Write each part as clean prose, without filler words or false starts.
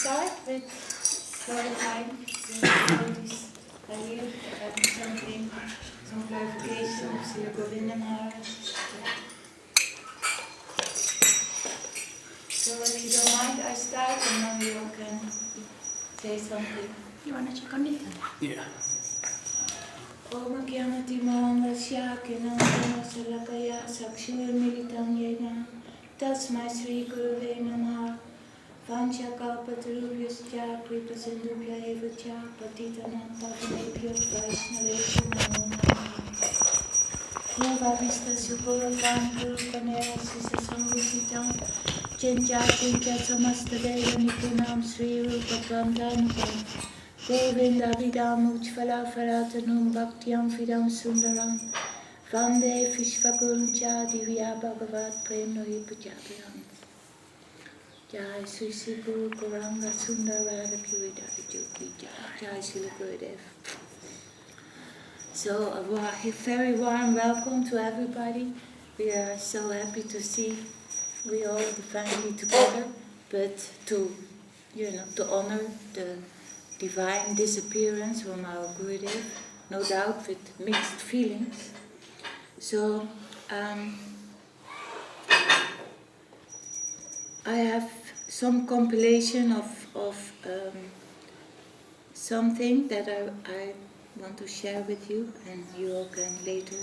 start with clarifying the devotees here, something, some clarification of Srila Govinda Maharaj. So if you don't mind, I start and then we all can say something. You want to check on it? Yeah. Om Gyanati Mahamrasya Kinandana Salakaya Sakshur Militam Yena Tasmai Sri Gurave Namaha Vancha Kalpatarubhyascha Kripa Sindhubhya Evacha Patitanam Pavanebhyo Vaishnaveshu Namo Namaha Bhuvavista Supurakam Kurupanera Sisa Sambusitam Chincha Chincha Samastadeva Nipunam Sri Rupa Gandhanukam Govinda Vidam Uchvala Faratanum Bhaktyam Fidam Sundaram Vande Vishvaguncha Divya Bhagavat Prem Nohi Pujabhyam Jai Sri Sri Guru Gauranga Sundar Radha Kiridari Joki Jai Srila Gurudev. So a very warm welcome to everybody. We are so happy to see we all the family together, but to honor the divine disappearance from our Gurudev, no doubt with mixed feelings. So I have some compilation of something that I want to share with you, and you all can later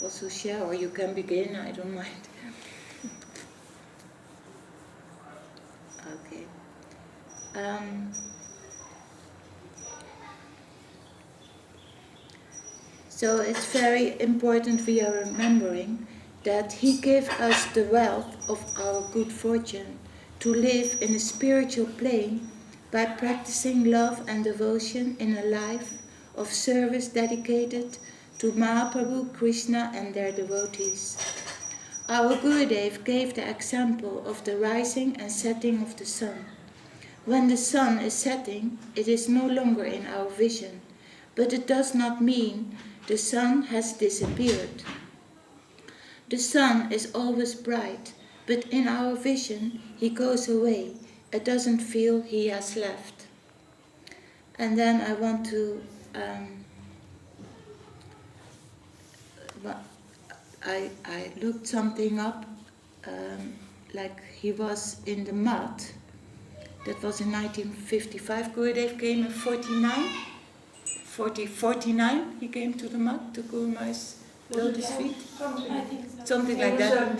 also share, or you can begin, I don't mind. Okay. So it's very important we are remembering that He gave us the wealth of our good fortune to live in a spiritual plane by practicing love and devotion in a life of service dedicated to Mahaprabhu, Krishna and their devotees. Our Gurudev gave the example of the rising and setting of the sun. When the sun is setting, it is no longer in our vision, but it does not mean the sun has disappeared. The sun is always bright, but in our vision he goes away. It doesn't feel he has left. And then I want to I looked something up, like he was in the mud. That was in 1955. Gurudev came in 49. He came to the mud, to Guru Maharaj's lotus feet. Something like that.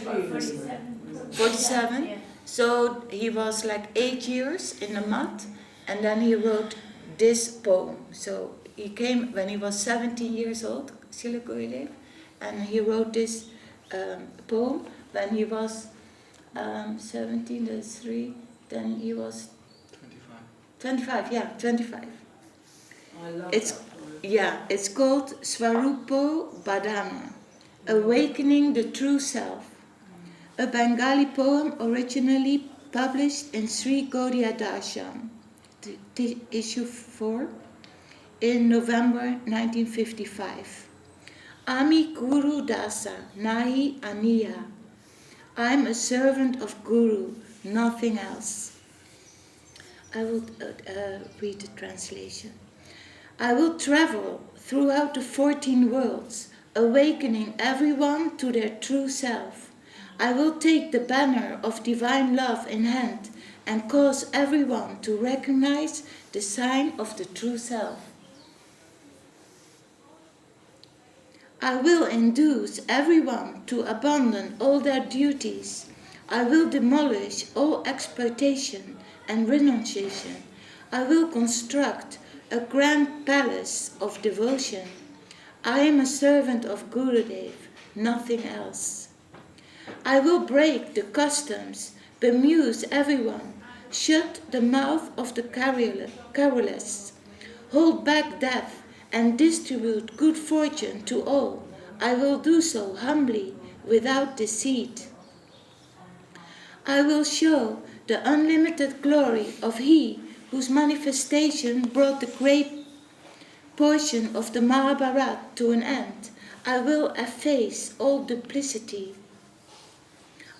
47. So he was like 8 years in the mud, and then he wrote this poem. So he came when he was 17 years old, Srila Gurudev, and he wrote this poem when he was 17, that's 3, then he was 25, yeah, 25. I love It's that poem. Yeah, it's called Swarupo Badhana, Awakening the True Self, a Bengali poem originally published in Sri Gaudiya Darsham, issue 4, in November 1955. Ami Guru Dasa, Nahi Aniya. I'm a servant of Guru, nothing else. I will read the translation. I will travel throughout the 14 worlds, awakening everyone to their true self. I will take the banner of divine love in hand and cause everyone to recognize the sign of the true self. I will induce everyone to abandon all their duties. I will demolish all exploitation and renunciation. I will construct a grand palace of devotion. I am a servant of Gurudev, nothing else. I will break the customs, bemuse everyone, shut the mouth of the querulous, hold back death, and distribute good fortune to all. I will do so humbly, without deceit. I will show the unlimited glory of He whose manifestation brought the great portion of the Mahabharata to an end. I will efface all duplicity.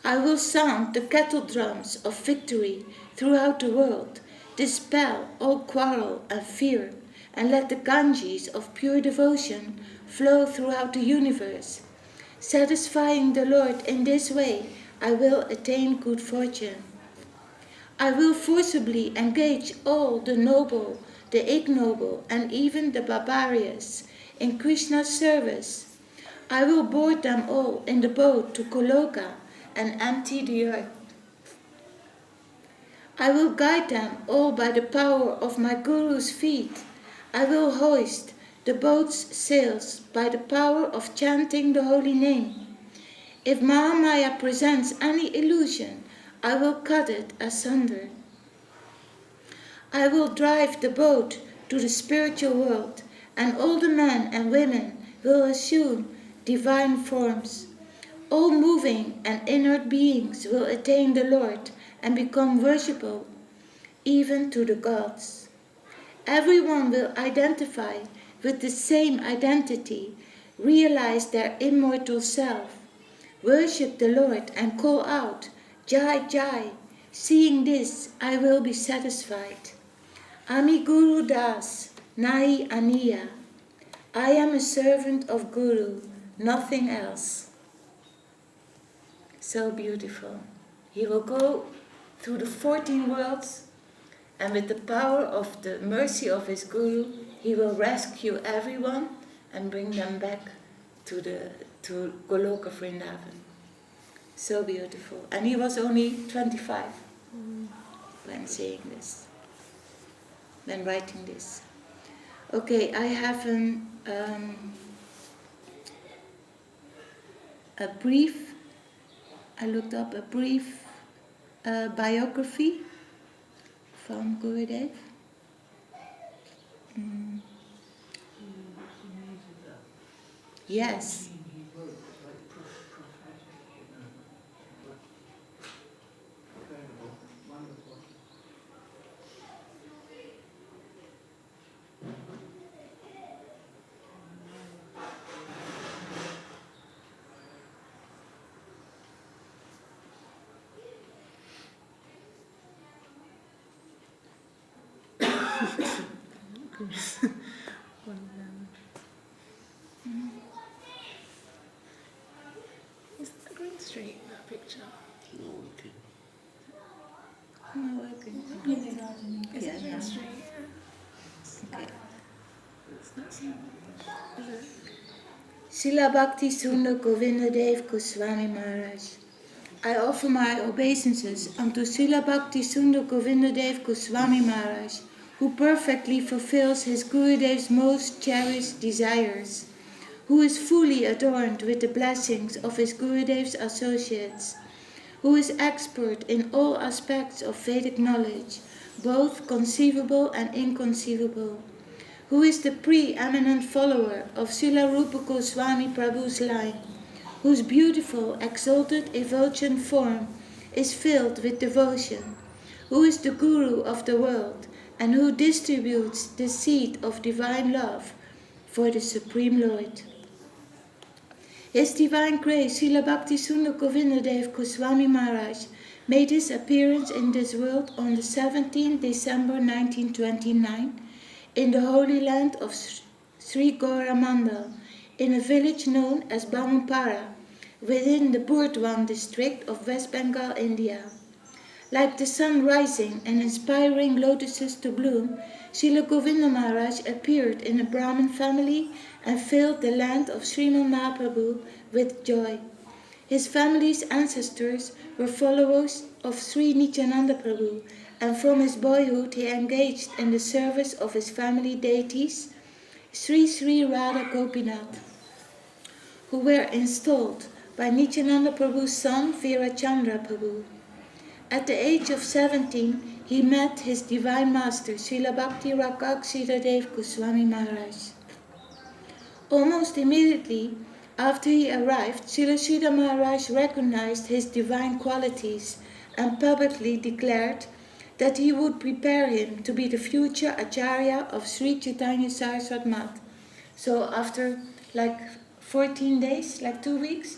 I will sound the kettle drums of victory throughout the world, Dispel all quarrel and fear, and let the Ganges of pure devotion flow throughout the universe. Satisfying the Lord in this way, I will attain good fortune. I will forcibly engage all the noble, the ignoble, and even the barbarous in Krishna's service. I will board them all in the boat to Goloka and empty the earth. I will guide them all by the power of my Guru's feet. I will hoist the boat's sails by the power of chanting the holy name. If Mahamaya presents any illusion, I will cut it asunder. I will drive the boat to the spiritual world, and all the men and women will assume divine forms. All moving and inert beings will attain the Lord and become worshipable, even to the gods. Everyone will identify with the same identity, realize their immortal self, worship the Lord and call out, Jai Jai. Seeing this, I will be satisfied. Ami Guru Das, Nahi Aniya. I am a servant of Guru, nothing else. So beautiful. He will go through the 14 worlds, and with the power of the mercy of his Guru, he will rescue everyone and bring them back to Goloka Vrindavan. So beautiful. And he was only 25 when saying this, when writing this. Okay, I have I looked up a brief biography from Gurudev. Yes. Is that Green Street, that picture? No, okay. Is it Green Street? Okay. It's not so. Is it? Srila Bhakti Sundar Govindadev Goswami Maharaj. I offer my obeisances unto Srila Bhakti Sundar Govindadev Goswami Maharaj, who perfectly fulfills his Gurudev's most cherished desires, who is fully adorned with the blessings of his Gurudev's associates, who is expert in all aspects of Vedic knowledge, both conceivable and inconceivable, who is the preeminent follower of Srila Rupa Goswami Prabhu's line, whose beautiful, exalted, effulgent form is filled with devotion, who is the Guru of the world, and who distributes the seed of divine love for the Supreme Lord. His Divine Grace, Srila Bhakti Sundar Govindadev Goswami Maharaj, made his appearance in this world on the 17th December 1929 in the Holy Land of Sri Gauramandal, in a village known as Bamumpara, within the Burdwan district of West Bengal, India. Like the sun rising and inspiring lotuses to bloom, Srila Govinda Maharaj appeared in a Brahmin family and filled the land of Sriman Mahaprabhu with joy. His family's ancestors were followers of Sri Nityananda Prabhu, and from his boyhood he engaged in the service of his family deities, Sri Sri Radha Gopinath, who were installed by Nityananda Prabhu's son Virachandra Prabhu. At the age of 17, he met his divine master, Srila Bhakti Rakshitadev Goswami Maharaj. Almost immediately after he arrived, Srila Sridhar Maharaj recognized his divine qualities and publicly declared that he would prepare him to be the future Acharya of Sri Chaitanya Saraswat Math. So after 14 days, 2 weeks,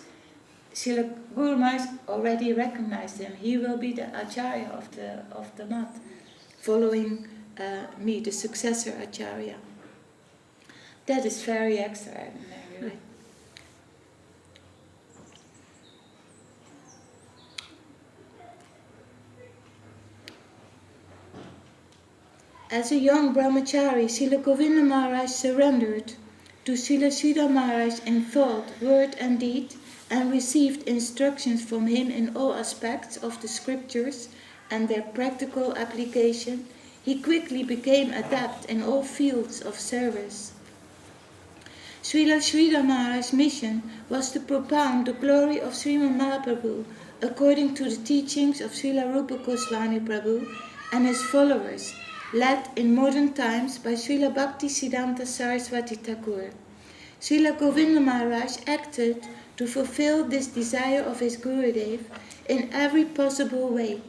Srila Guru Maharaj already recognized him. He will be the Acharya of the Math. following me, the successor Acharya. That is very extraordinary, right? As a young brahmachari, Srila Govinda Maharaj surrendered to Srila Sridhar Maharaj in thought, word and deed, and received instructions from him in all aspects of the scriptures and their practical application. He quickly became adept in all fields of service. Srila Sridhar Maharaj's mission was to propound the glory of Srimad Mahaprabhu according to the teachings of Srila Rupa Goswami Prabhu and his followers, led in modern times by Srila Bhakti Siddhanta Saraswati Thakur. Srila Govinda Maharaj acted to fulfill this desire of his Gurudev in every possible way.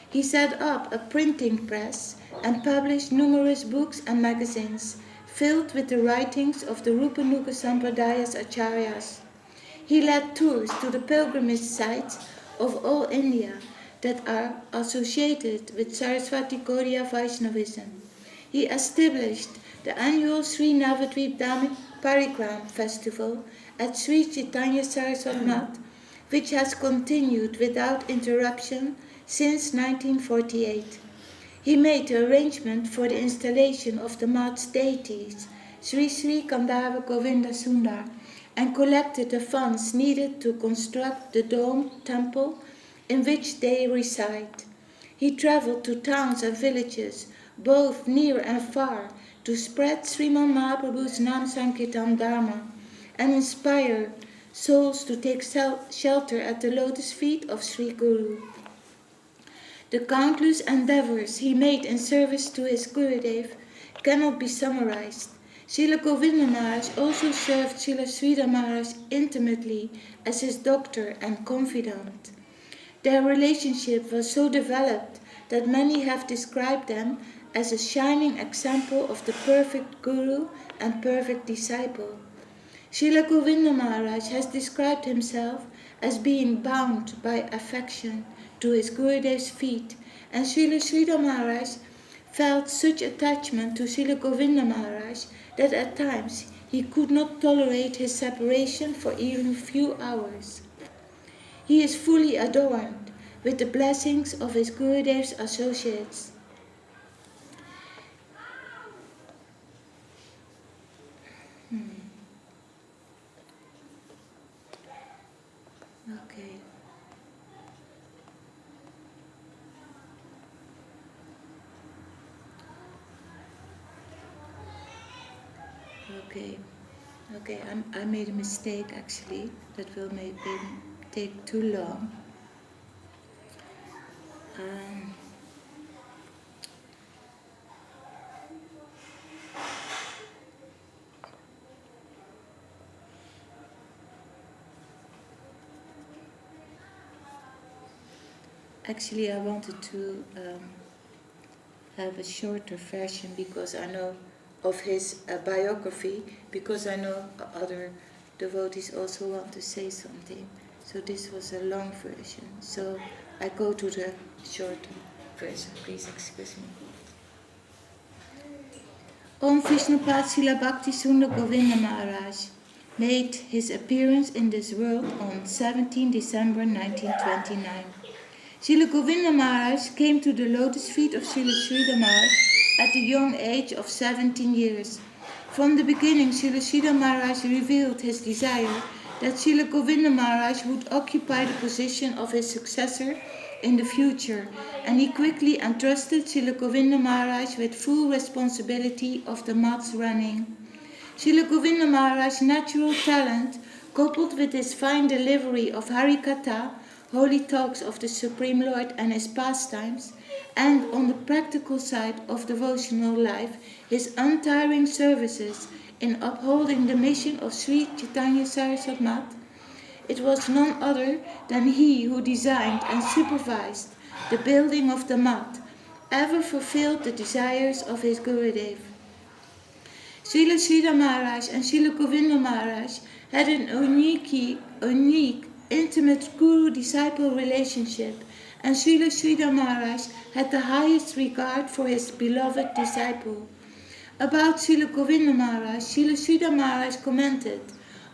He set up a printing press and published numerous books and magazines filled with the writings of the Rupanuga Sampradaya's acharyas. He led tours to the pilgrimage sites of all India that are associated with Saraswati Gaudiya Vaishnavism. He established the annual Sri Navadvip Dham Parikram festival at Sri Chaitanya Saraswat Math, which has continued without interruption since 1948. He made the arrangement for the installation of the Math's deities, Sri Sri Kandava Govinda Sundar, and collected the funds needed to construct the domed temple in which they reside. He traveled to towns and villages, both near and far, to spread Sriman Mahaprabhu's Nam Sankirtan Dharma and inspire souls to take shelter at the lotus feet of Sri Guru. The countless endeavors he made in service to his Gurudev cannot be summarized. Srila Govinda Maharaj also served Srila Sridhar Maharaj intimately as his doctor and confidant. Their relationship was so developed that many have described them as a shining example of the perfect Guru and perfect disciple. Srila Govinda Maharaj has described himself as being bound by affection to his Gurudev's feet, and Srila Sridhar Maharaj felt such attachment to Srila Govinda Maharaj that at times he could not tolerate his separation for even a few hours. He is fully adorned with the blessings of his Gurudev's associates. Okay. Okay, I made a mistake actually. That will maybe take too long. Actually, I wanted to have a shorter version because I know of his biography, because I know other devotees also want to say something. So this was a long version. So I go to the shorter version. Please excuse me. Om Vishnupad Srila Bhakti Sundar Govinda Maharaj made his appearance in this world on 17 December 1929. Srila Govinda Maharaj came to the lotus feet of Srila Sridhar Maharaj at the young age of 17 years. From the beginning, Srila Sridhar Maharaj revealed his desire that Srila Govinda Maharaj would occupy the position of his successor in the future, and he quickly entrusted Srila Govinda Maharaj with full responsibility of the math's running. Srila Govinda Maharaj's natural talent, coupled with his fine delivery of Harikatha, holy talks of the Supreme Lord and his pastimes, and on the practical side of devotional life, his untiring services in upholding the mission of Sri Chaitanya Saraswat Math, it was none other than he who designed and supervised the building of the Math, ever fulfilled the desires of his Gurudev. Srila Sridhar Maharaj and Srila Govinda Maharaj had an unique intimate guru-disciple relationship, and Srila Sridhar Maharaj had the highest regard for his beloved disciple. About Srila Govinda Maharaj, Srila Sridhar Maharaj commented,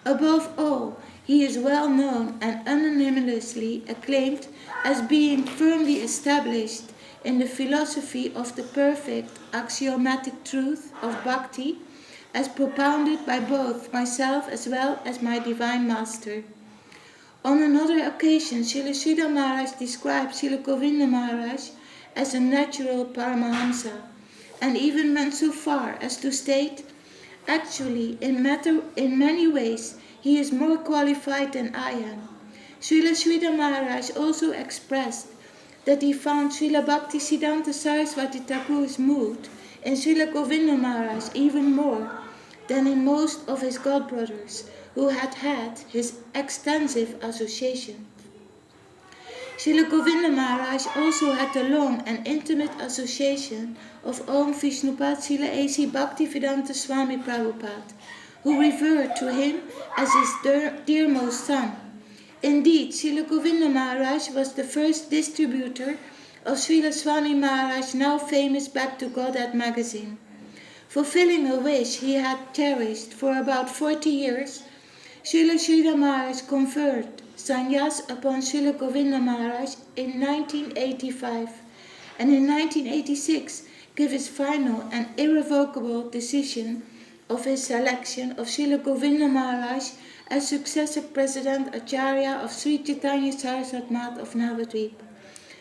"Above all, he is well known and unanimously acclaimed as being firmly established in the philosophy of the perfect axiomatic truth of bhakti, as propounded by both myself as well as my divine master." On another occasion, Srila Sridhar Maharaj described Srila Govinda Maharaj as a natural Paramahamsa, and even went so far as to state, "Actually, in many ways, he is more qualified than I am." Srila Sridhar Maharaj also expressed that he found Srila Bhaktisiddhanta Saraswati Thakur's mood in Srila Govinda Maharaj even more than in most of his godbrothers, who had had his extensive association. Srila Govinda Maharaj also had a long and intimate association of Om Vishnupad Srila A.C. Bhaktivedanta Swami Prabhupada, who referred to him as his dearmost son. Indeed, Srila Govinda Maharaj was the first distributor of Srila Swami Maharaj's now famous Back to Godhead magazine. Fulfilling a wish he had cherished for about 40 years, Srila Sridhar Maharaj conferred sannyas upon Srila Govinda Maharaj in 1985, and in 1986 gave his final and irrevocable decision of his selection of Srila Govinda Maharaj as successor President Acharya of Sri Chaitanya Saraswat Math of Navadvip,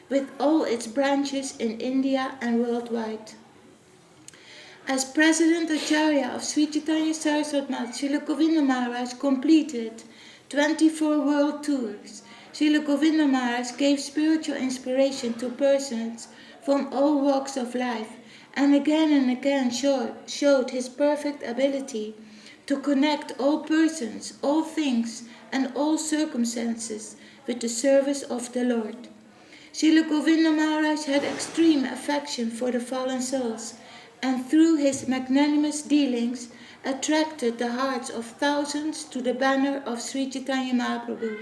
with all its branches in India and worldwide. As President Acharya of Sri Chaitanya Saraswat Math, Srila Govinda Maharaj completed 24 world tours. Srila Govinda Maharaj gave spiritual inspiration to persons from all walks of life, and again showed his perfect ability to connect all persons, all things, and all circumstances with the service of the Lord. Srila Govinda Maharaj had extreme affection for the fallen souls, and through his magnanimous dealings attracted the hearts of thousands to the banner of Sri Chaitanya Mahaprabhu.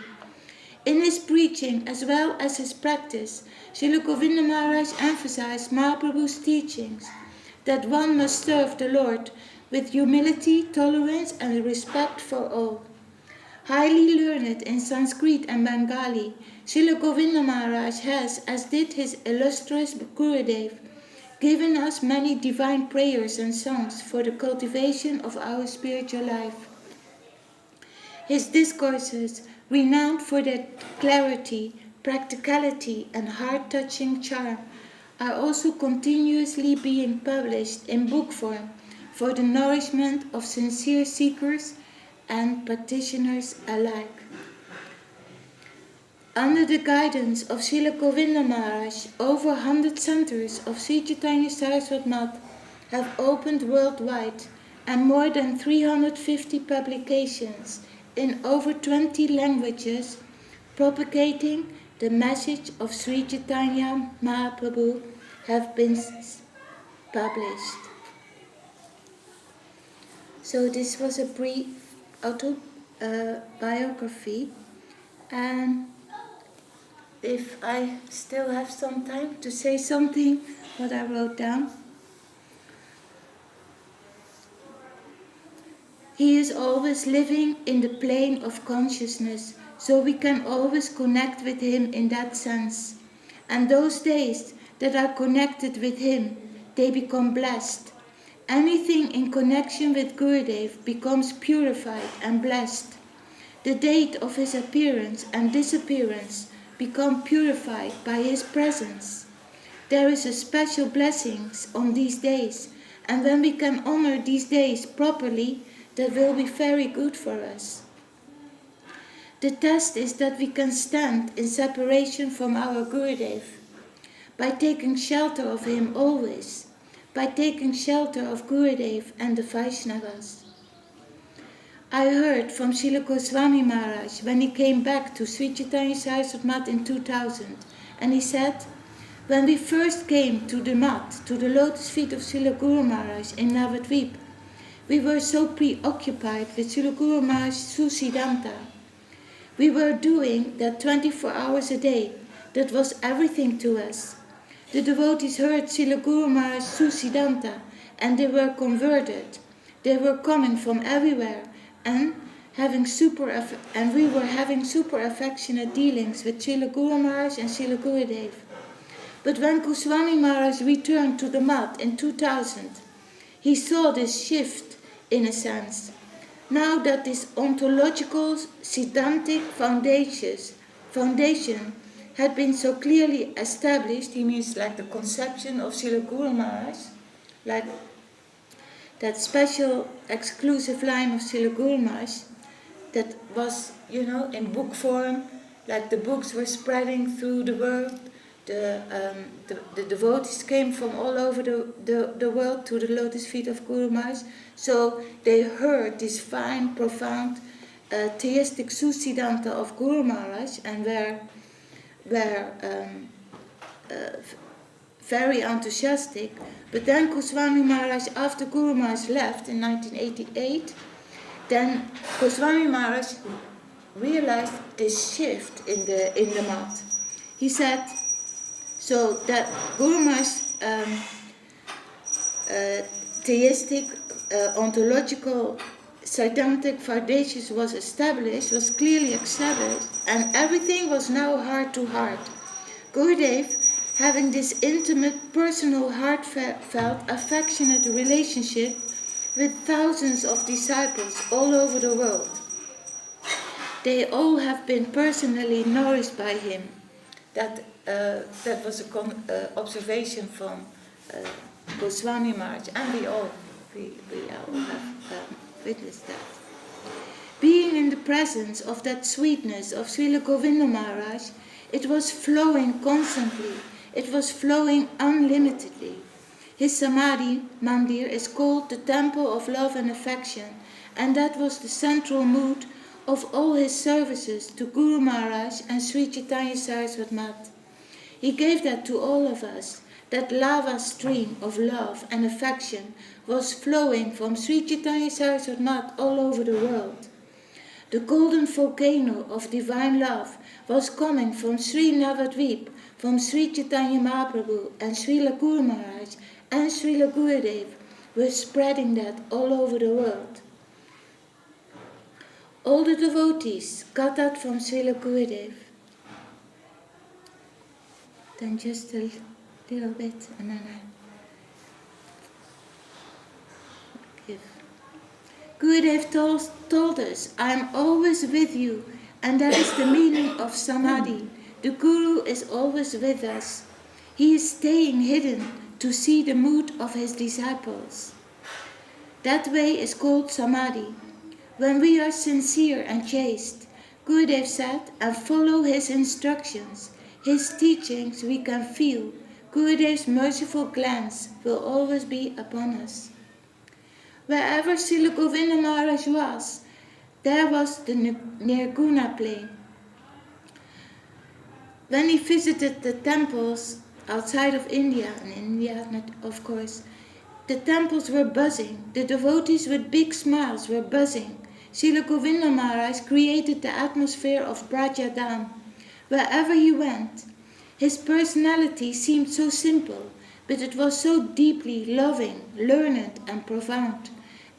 In his preaching as well as his practice, Srila Govinda Maharaj emphasized Mahaprabhu's teachings that one must serve the Lord with humility, tolerance, and respect for all. Highly learned in Sanskrit and Bengali, Srila Govinda Maharaj has, as did his illustrious Gurudev, given us many divine prayers and songs for the cultivation of our spiritual life. His discourses, renowned for their clarity, practicality, and heart-touching charm, are also continuously being published in book form for the nourishment of sincere seekers and practitioners alike. Under the guidance of Srila Govinda Maharaj, over 100 centers of Sri Chaitanya Saraswat Math have opened worldwide, and more than 350 publications in over 20 languages propagating the message of Sri Chaitanya Mahaprabhu have been published. So this was a brief autobiography, and if I still have some time to say something what I wrote down. He is always living in the plane of consciousness, so we can always connect with him in that sense. And those days that are connected with him, they become blessed. Anything in connection with Gurudev becomes purified and blessed. The date of his appearance and disappearance become purified by his presence. There is a special blessings on these days, and when we can honor these days properly, that will be very good for us. The test is that we can stand in separation from our Gurudev, by taking shelter of him always, by taking shelter of Gurudev and the Vaishnavas. I heard from Srila Goswami Maharaj when he came back to Sri Chaitanya Saraswat Math in 2000, and he said, when we first came to the mat, to the lotus feet of Srila Guru Maharaj in Navadvip, we were so preoccupied with Srila Guru Maharaj Susiddhanta. We were doing that 24 hours a day. That was everything to us. The devotees heard Srila Guru Maharaj Susiddhanta and they were converted. They were coming from everywhere and we were having super affectionate dealings with Srila Guru Maharaj and Srila Gurudev. But when Goswami Maharaj returned to the mat in 2000, he saw this shift in a sense. Now that this ontological, Siddhantic foundation had been so clearly established, he means like the conception of Srila Guru Maharaj, like that special exclusive line of Srila Guru Maharaj that was, in book form, like the books were spreading through the world. The devotees came from all over the world to the lotus feet of Guru Maharaj. So they heard this fine, profound, theistic Susiddhanta of Guru Maharaj and were very enthusiastic. But then Goswami Maharaj, after Guru Maharaj left in 1988, then Goswami Maharaj realized this shift in the mat. He said, so that Guru Maharaj's theistic, ontological, Siddhantic foundations was clearly established, and everything was now heart to heart. Gurudev, having this intimate, personal, heartfelt, affectionate relationship with thousands of disciples all over the world. They all have been personally nourished by him. That was an observation from Goswami Maharaj, and we all have witnessed that. Being in the presence of that sweetness of Srila Govinda Maharaj, it was flowing constantly, it was flowing unlimitedly. His Samadhi Mandir is called the Temple of Love and Affection, and that was the central mood of all his services to Guru Maharaj and Sri Chaitanya Saraswati Mat. He gave that to all of us. That lava stream of love and affection was flowing from Sri Chaitanya Saraswati Mat all over the world. The golden volcano of divine love was coming from Sri Navadvip, from Sri Chaitanya Mahaprabhu and Srila Guru Maharaj and Srila Gurudev were spreading that all over the world. All the devotees got that from Srila Gurudev. Then just a little bit and then I give. Gurudev told us, I am always with you, and that is the meaning of Samadhi. The Guru is always with us. He is staying hidden to see the mood of his disciples. That way is called Samadhi. When we are sincere and chaste, Gurudev said, and follow his instructions, his teachings we can feel, Gurudev's merciful glance will always be upon us. Wherever Srila Govinda Maharaj was, there was the Nirguna plane. When he visited the temples outside of India, and India, of course, the temples were buzzing. The devotees with big smiles were buzzing. Srila Govinda Maharaj created the atmosphere of Brajadam. Wherever he went, his personality seemed so simple, but it was so deeply loving, learned, and profound,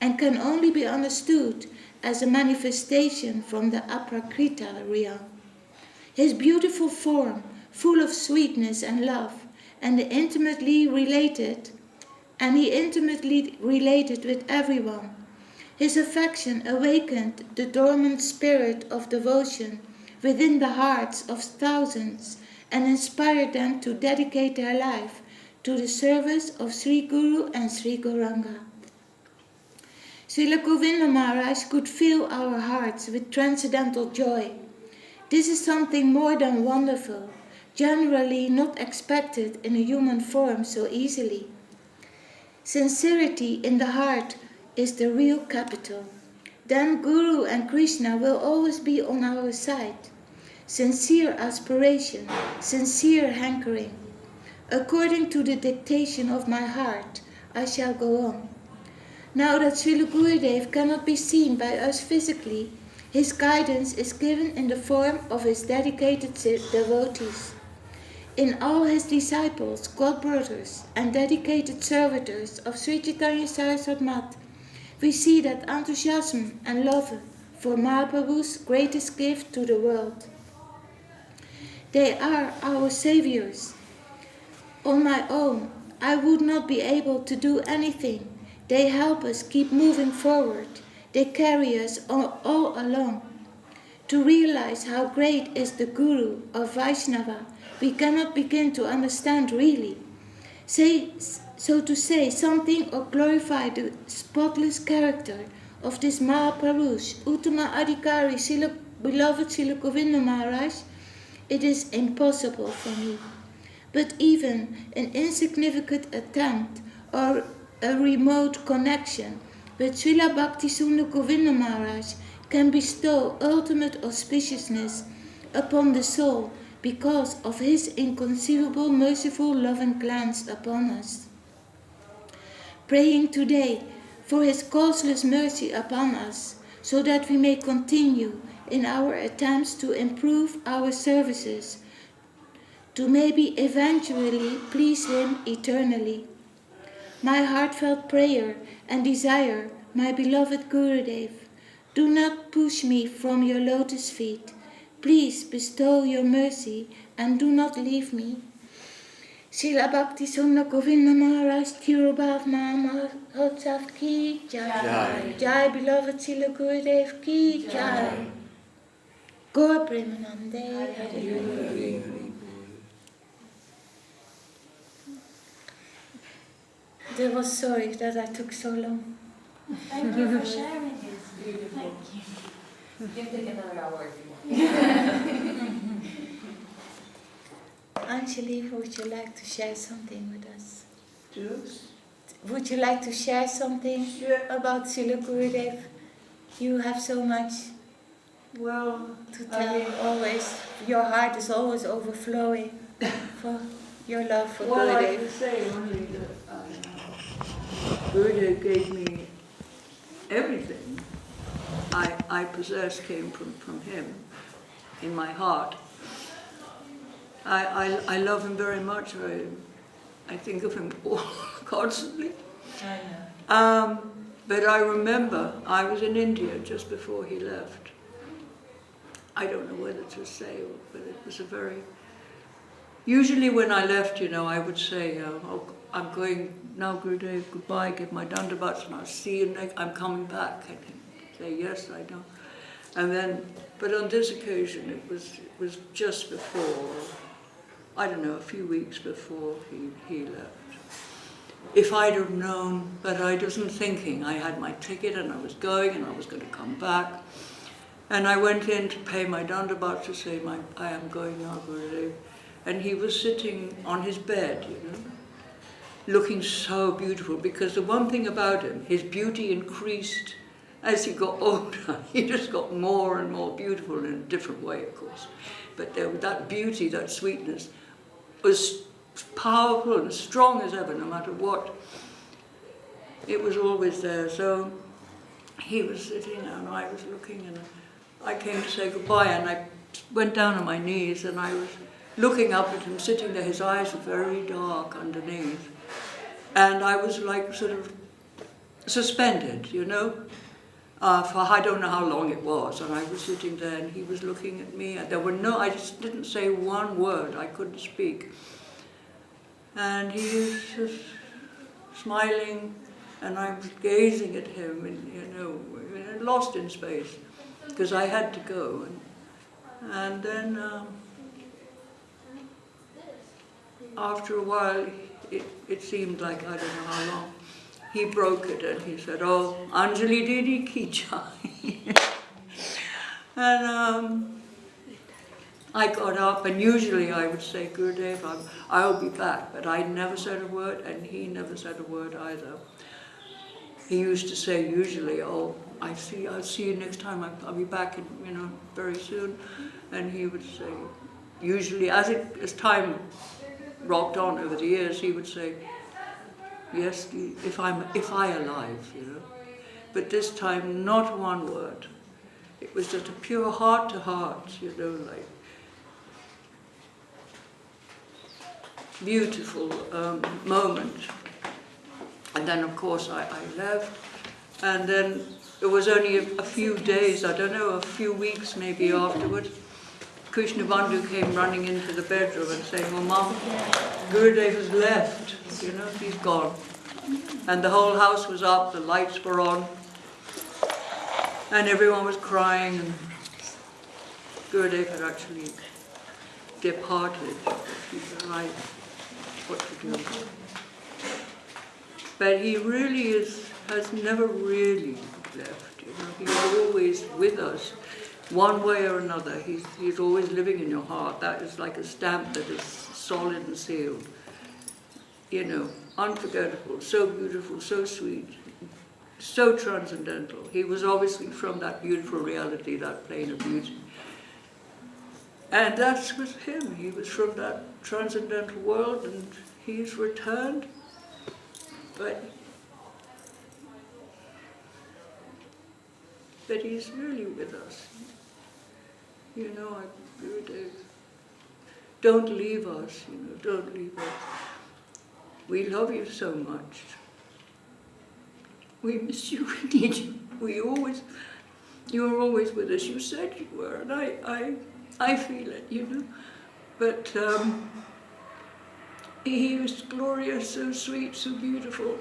and can only be understood as a manifestation from the Aprakrita realm. His beautiful form, full of sweetness and love, and he intimately related with everyone. His affection awakened the dormant spirit of devotion within the hearts of thousands and inspired them to dedicate their life to the service of Sri Guru and Sri Gauranga. Srila Govinda Maharaj could fill our hearts with transcendental joy. This is something more than wonderful, generally not expected in a human form so easily. Sincerity in the heart is the real capital. Then Guru and Krishna will always be on our side. Sincere aspiration, sincere hankering. According to the dictation of my heart, I shall go on. Now that Srila Gurudev cannot be seen by us physically, His guidance is given in the form of his dedicated devotees. In all his disciples, God-brothers, and dedicated servitors of Sri Chaitanya Saraswati Mat, we see that enthusiasm and love for Mahaprabhu's greatest gift to the world. They are our saviors. On my own, I would not be able to do anything. They help us keep moving forward. They carry us all along. To realize how great is the Guru or Vaishnava, we cannot begin to understand really. So to say something or glorify the spotless character of this Mahaprabhu's Uttama Adhikari, beloved Srila Govinda Maharaj, it is impossible for me. But even an insignificant attempt or a remote connection with Srila Bhaktisundar Govinda Maharaj can bestow ultimate auspiciousness upon the soul because of his inconceivable, merciful, loving glance upon us. Praying today for his causeless mercy upon us, so that we may continue in our attempts to improve our services, to maybe eventually please him eternally. My heartfelt prayer and desire, my beloved Gurudev, do not push me from your lotus feet. Please bestow your mercy and do not leave me. Srila Bhaktisundar Govinda Maharaj Tirobhav Mahotsav ki jai. Jai beloved Srila Gurudev ki jai. Gaur Premanande Hari. I was sorry that I took so long. Thank you for sharing it. Beautiful. Thank you. You can take another hour if you want. Anjali, would you like to share something with us? Juice? Would you like to share something about Srila Gurudev? You have so much to tell. Always, your heart is always overflowing for your love for Well, I Gurudev. can say only that Gurudev gave me everything I possess came from him in my heart. I love him very much. I think of him constantly. But I remember I was in India just before he left. I don't know whether to say, but it was a very... Usually when I left, I would say, I'm going now, Gurudev, goodbye, give my dandavats, and I'll see you next, I'm coming back. And he'd say, yes, I know. And then, but on this occasion, it was just before, I don't know, a few weeks before he left. If I'd have known, but I wasn't thinking. I had my ticket and I was going and I was going to come back. And I went in to pay my dandavat to say, I am going now, Gurudev. And he was sitting on his bed, looking so beautiful, because the one thing about him, his beauty increased as he got older. He just got more and more beautiful in a different way, of course. But that beauty, that sweetness, was powerful and strong as ever, no matter what. It was always there. So he was sitting and I was looking, and I came to say goodbye, and I went down on my knees and I was looking up at him, sitting there. His eyes were very dark underneath. And I was like sort of suspended, for I don't know how long it was. And I was sitting there and he was looking at me. And I just didn't say one word. I couldn't speak. And he was just smiling, and I was gazing at him, and, lost in space, because I had to go. And then after a while, it seemed like, I don't know how long, he broke it and he said, "Oh, Anjali Didi ki jai." And I got up, and usually I would say, "Gurudev, I'll be back," but I never said a word, and he never said a word either. He used to say usually, "Oh, I'll see you next time. I'll be back, very soon." And he would say, usually as time rocked on over the years, he would say, "Yes, if I alive," But this time, not one word. It was just a pure heart-to-heart, you know, like beautiful moment. And then, of course, I left, and then it was only a few days, I don't know, a few weeks maybe afterwards, Krishna Bandhu came running into the bedroom and saying, "Oh, Mom, Gurudev has left, you know, he's gone." And the whole house was up, the lights were on, and everyone was crying, and Gurudev had actually departed. He's alive, what to do. But he really has never really left, you know, he's always with us. One way or another, he's always living in your heart. That is like a stamp that is solid and sealed. You know, unforgettable, so beautiful, so sweet, so transcendental. He was obviously from that beautiful reality, that plane of beauty. And that was him. He was from that transcendental world, and he's returned. But he's really with us. You know, Gurudev, don't leave us, you know, don't leave us. We love you so much. We miss you, we need you. You're always with us. You said you were, and I feel it, you know. But he was glorious, so sweet, so beautiful.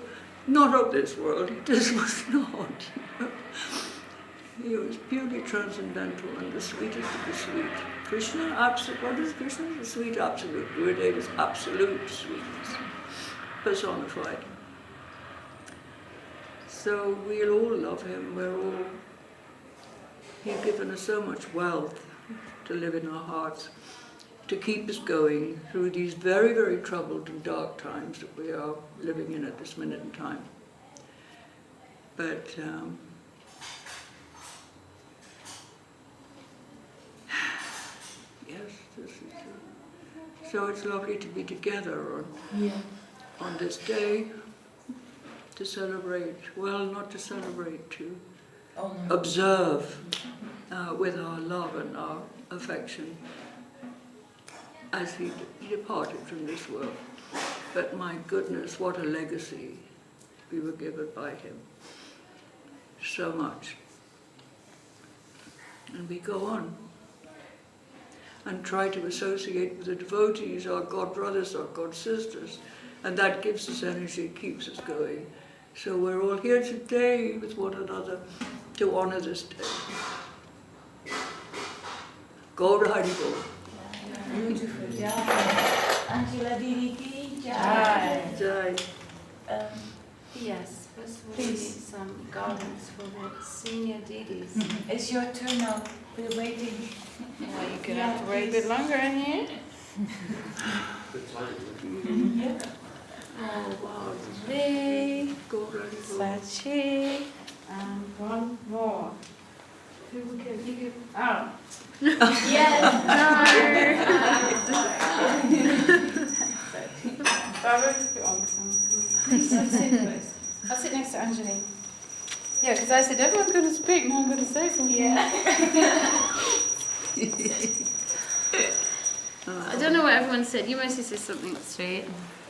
Not of this world, this was not. You know. He was purely transcendental and the sweetest of the sweet. Krishna, what is Krishna? The sweet absolute. Gurudev is absolute sweetness, personified. So we'll all love him. He's given us so much wealth to live in our hearts, to keep us going through these very, very troubled and dark times that we are living in at this minute in time. But yes, this is so it's lovely to be together on this day to celebrate, well, not to celebrate, to observe with our love and our affection as he departed from this world. But my goodness, what a legacy we were given by him. So much. And we go on and try to associate with the devotees, our God brothers, our God sisters, and that gives us energy, keeps us going. So we're all here today with one another to honor this day. Gaur Hari Bol. Beautiful. Angela Didi, Jai. Jai. Yes, first we need some garlands for the senior deities. It's your turn now. We're waiting. Yeah, you're going to have to wait a bit longer in here. Oh, wow. Lee, Gaur Hari Bol. Sachi, and one more. Who we give? You give. Oh. Yes. Barbara, put on some. Please sit first. I'll sit next to Anjali. Yeah, because I said everyone's going to speak, now I'm going to say something. Yeah. I don't know what everyone said. You mostly said something straight.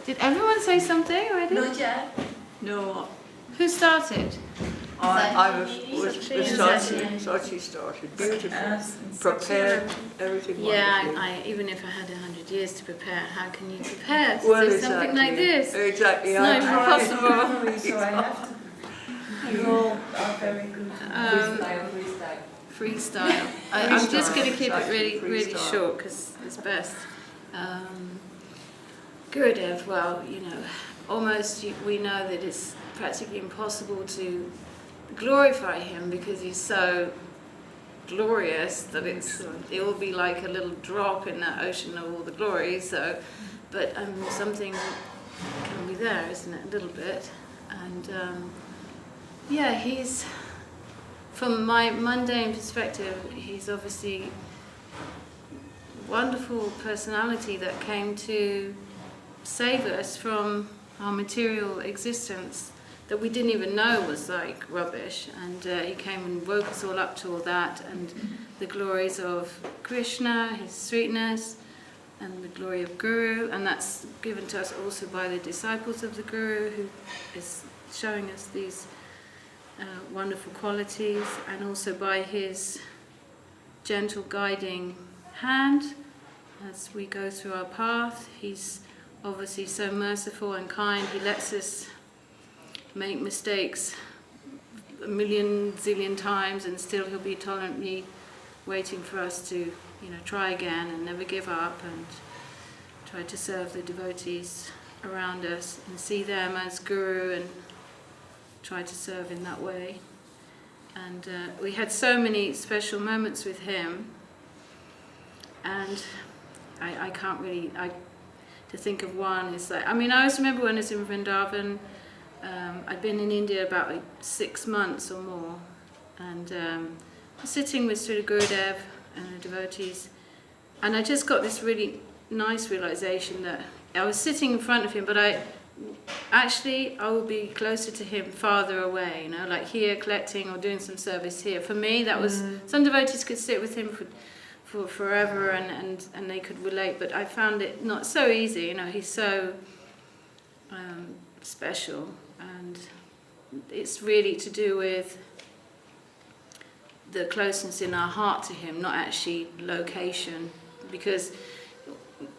Did everyone say something already? Not yet. No, Who started? I was Sachi. Sachi started. Beautiful. Prepared, everything Yeah, wonderfully. even if I had 100 years to prepare, how can you prepare to Well, say something like this? Exactly. It's not impossible. So I have to. You all are very good. Freestyle. I'm just going to keep it really, really Freestyle. short because it's best. Gurudev, well, you know, we know that it's practically impossible to glorify him because he's so glorious that it will be like a little drop in that ocean of all the glory. So, but something can be there, isn't it? A little bit, and yeah, he's, from my mundane perspective, he's obviously wonderful personality that came to save us from our material existence that we didn't even know was like rubbish, and he came and woke us all up to all that, and the glories of Krishna, his sweetness, and the glory of Guru, and that's given to us also by the disciples of the Guru, who is showing us these wonderful qualities, and also by his gentle guiding hand as we go through our path. He's obviously so merciful and kind. He lets us make mistakes a million zillion times, and still he'll be tolerantly waiting for us to, try again and never give up, and try to serve the devotees around us and see them as Guru and try to serve in that way. And we had so many special moments with him, and I can't really, to think of one is like, I always remember when I was in Vrindavan, I'd been in India about 6 months or more, and sitting with Sri Gurudev and the devotees, and I just got this really nice realization that I was sitting in front of him, but I will be closer to him farther away, like here collecting or doing some service here. For me, that was, some devotees could sit with him for forever and they could relate, but I found it not so easy. He's so special, and it's really to do with the closeness in our heart to him, not actually location, because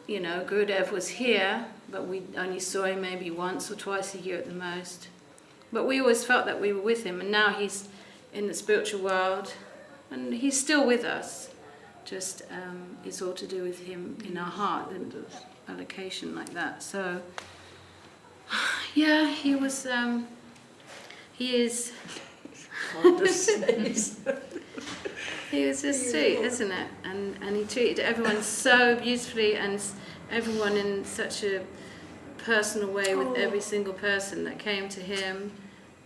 Gurudev was here, but we only saw him maybe once or twice a year at the most, but we always felt that we were with him, and now he's in the spiritual world and he's still with us, just it's all to do with him in our heart, and a location like that. So yeah, he was he is he was just sweet, isn't it? And he treated everyone so beautifully, and everyone in such a personal way with every single person that came to him.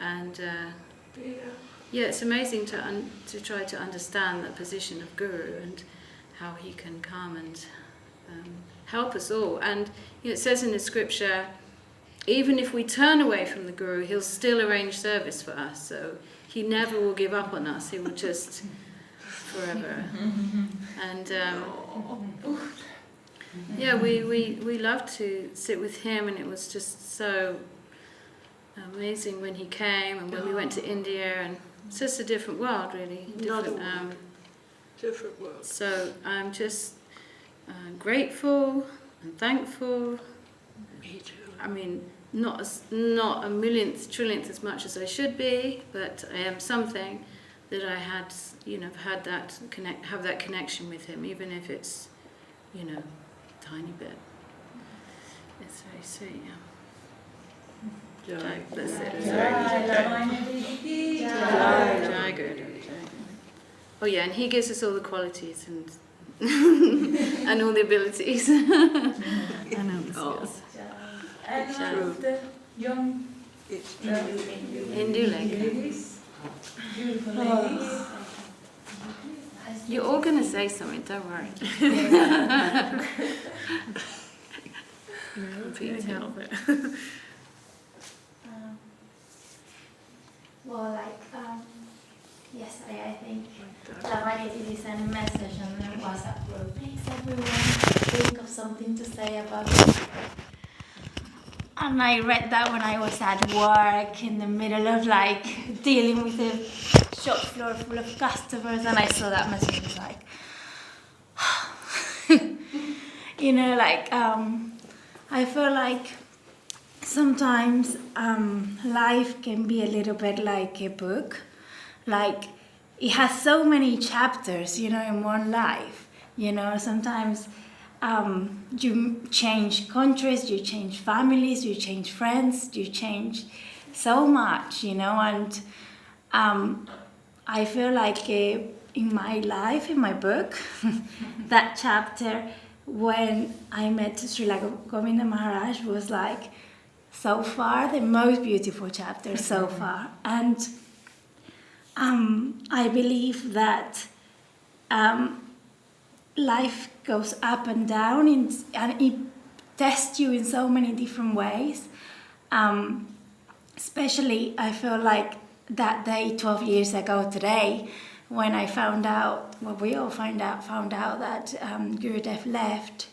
And yeah, it's amazing to try to understand the position of Guru and how he can come and help us all. And it says in the scripture, even if we turn away from the Guru, he'll still arrange service for us. So he never will give up on us. He will just forever. And yeah, we loved to sit with him, and it was just so amazing when he came, and when we went to India, and it's just a different world, really. Different world. So I'm just grateful and thankful. Me too. Not a millionth, trillionth as much as I should be, but I am something that I had, had that have that connection with him, even if it's, tiny bit. It's very sweet. Yeah. Jai, that's it. Jai Gurudev. Oh yeah, and he gives us all the qualities and and all the abilities and all the skills. And the young Hindu ladies. Beautiful ladies. You're all going to say something, don't worry. Please help it. Yesterday I think Lavanya did send a message on the WhatsApp group. Please everyone think of something to say about it. And I read that when I was at work in the middle of dealing with a shop floor full of customers, and I saw that message. I was like, I feel like sometimes life can be a little bit like a book. It has so many chapters, in one life. Sometimes you change countries, you change families, you change friends, you change so much, and I feel like in my life, in my book, that chapter when I met Srila Govinda Maharaj was so far the most beautiful chapter so far. And I believe that life goes up and down, and it tests you in so many different ways. especially I feel like that day 12 years ago today, when I found out, well, we all found out that Gurudev left.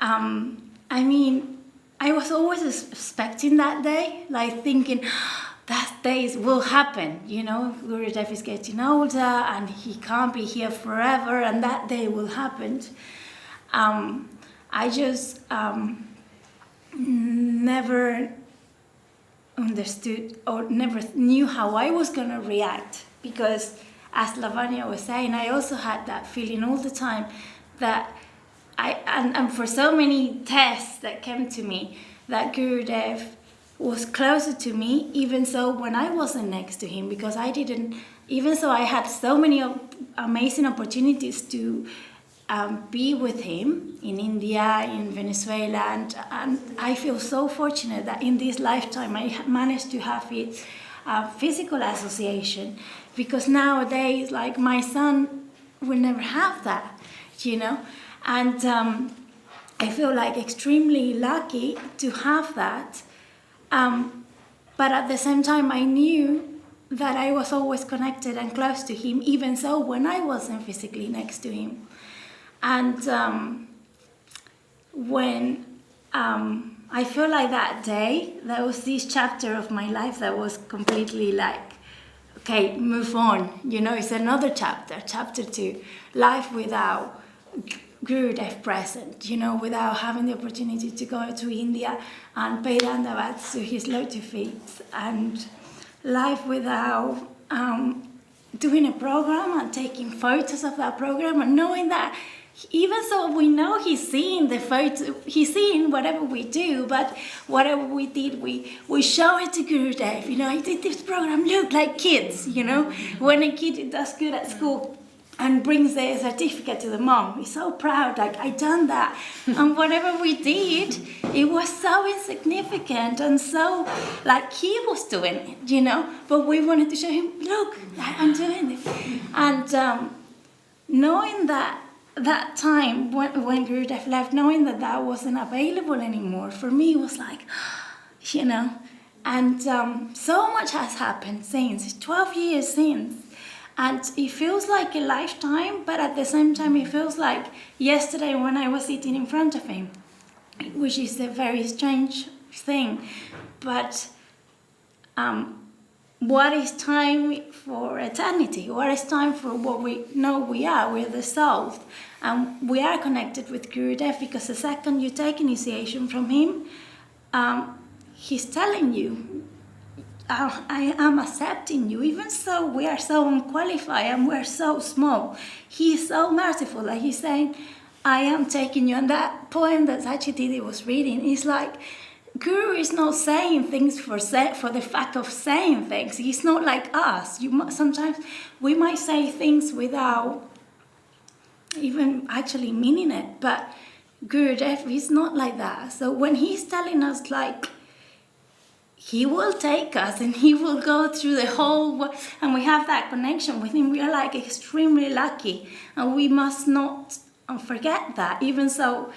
I mean, I was always expecting that day, like thinking, that day will happen, you know, Gurudev is getting older and he can't be here forever, and that day will happen. I just never understood or never knew how I was going to react, because as Lavanya was saying, I also had that feeling all the time that and for so many tests that came to me, that Gurudev was closer to me, even so when I wasn't next to him, because even so I had so many amazing opportunities to be with him in India, in Venezuela, and I feel so fortunate that in this lifetime I managed to have it physical association, because nowadays, like, my son will never have that, you know, and I feel like extremely lucky to have that, but at the same time I knew that I was always connected and close to him, even so when I wasn't physically next to him. And when I feel like that day, there was this chapter of my life that was completely like, okay, move on. You know, it's another chapter 2, life without Gurudev present, you know, without having the opportunity to go to India and pay dandavats to his lotus feet, and life without doing a program and taking photos of that program, and knowing that even so we know he's seeing the photo, he's seeing whatever we do, but whatever we did, we show it to Gurudev. You know, I did this program, look, like kids, you know, when a kid does good at school and brings their certificate to the mom, he's so proud, like, I done that. And whatever we did, it was so insignificant and so, like, he was doing it, you know, but we wanted to show him, look, I'm doing it. And knowing that time when Gurudev left, knowing that wasn't available anymore, for me was like, you know, and so much has happened since, 12 years since, and it feels like a lifetime, but at the same time it feels like yesterday when I was sitting in front of him, which is a very strange thing, but what is time for eternity? What is time for what we know we are? We're the souls. And we are connected with Gurudev, because the second you take initiation from him, he's telling you, I am accepting you. Even so, we are so unqualified and we're so small. He is so merciful that he's saying, I am taking you. And that poem that Sachi Devi was reading is like, Guru is not saying things for the fact of saying things. He's not like us. Sometimes we might say things without even actually meaning it, but Gurudev is not like that. So when he's telling us, like, he will take us and he will go through the whole world, and we have that connection with him, we are like extremely lucky, and we must not forget that. Even so,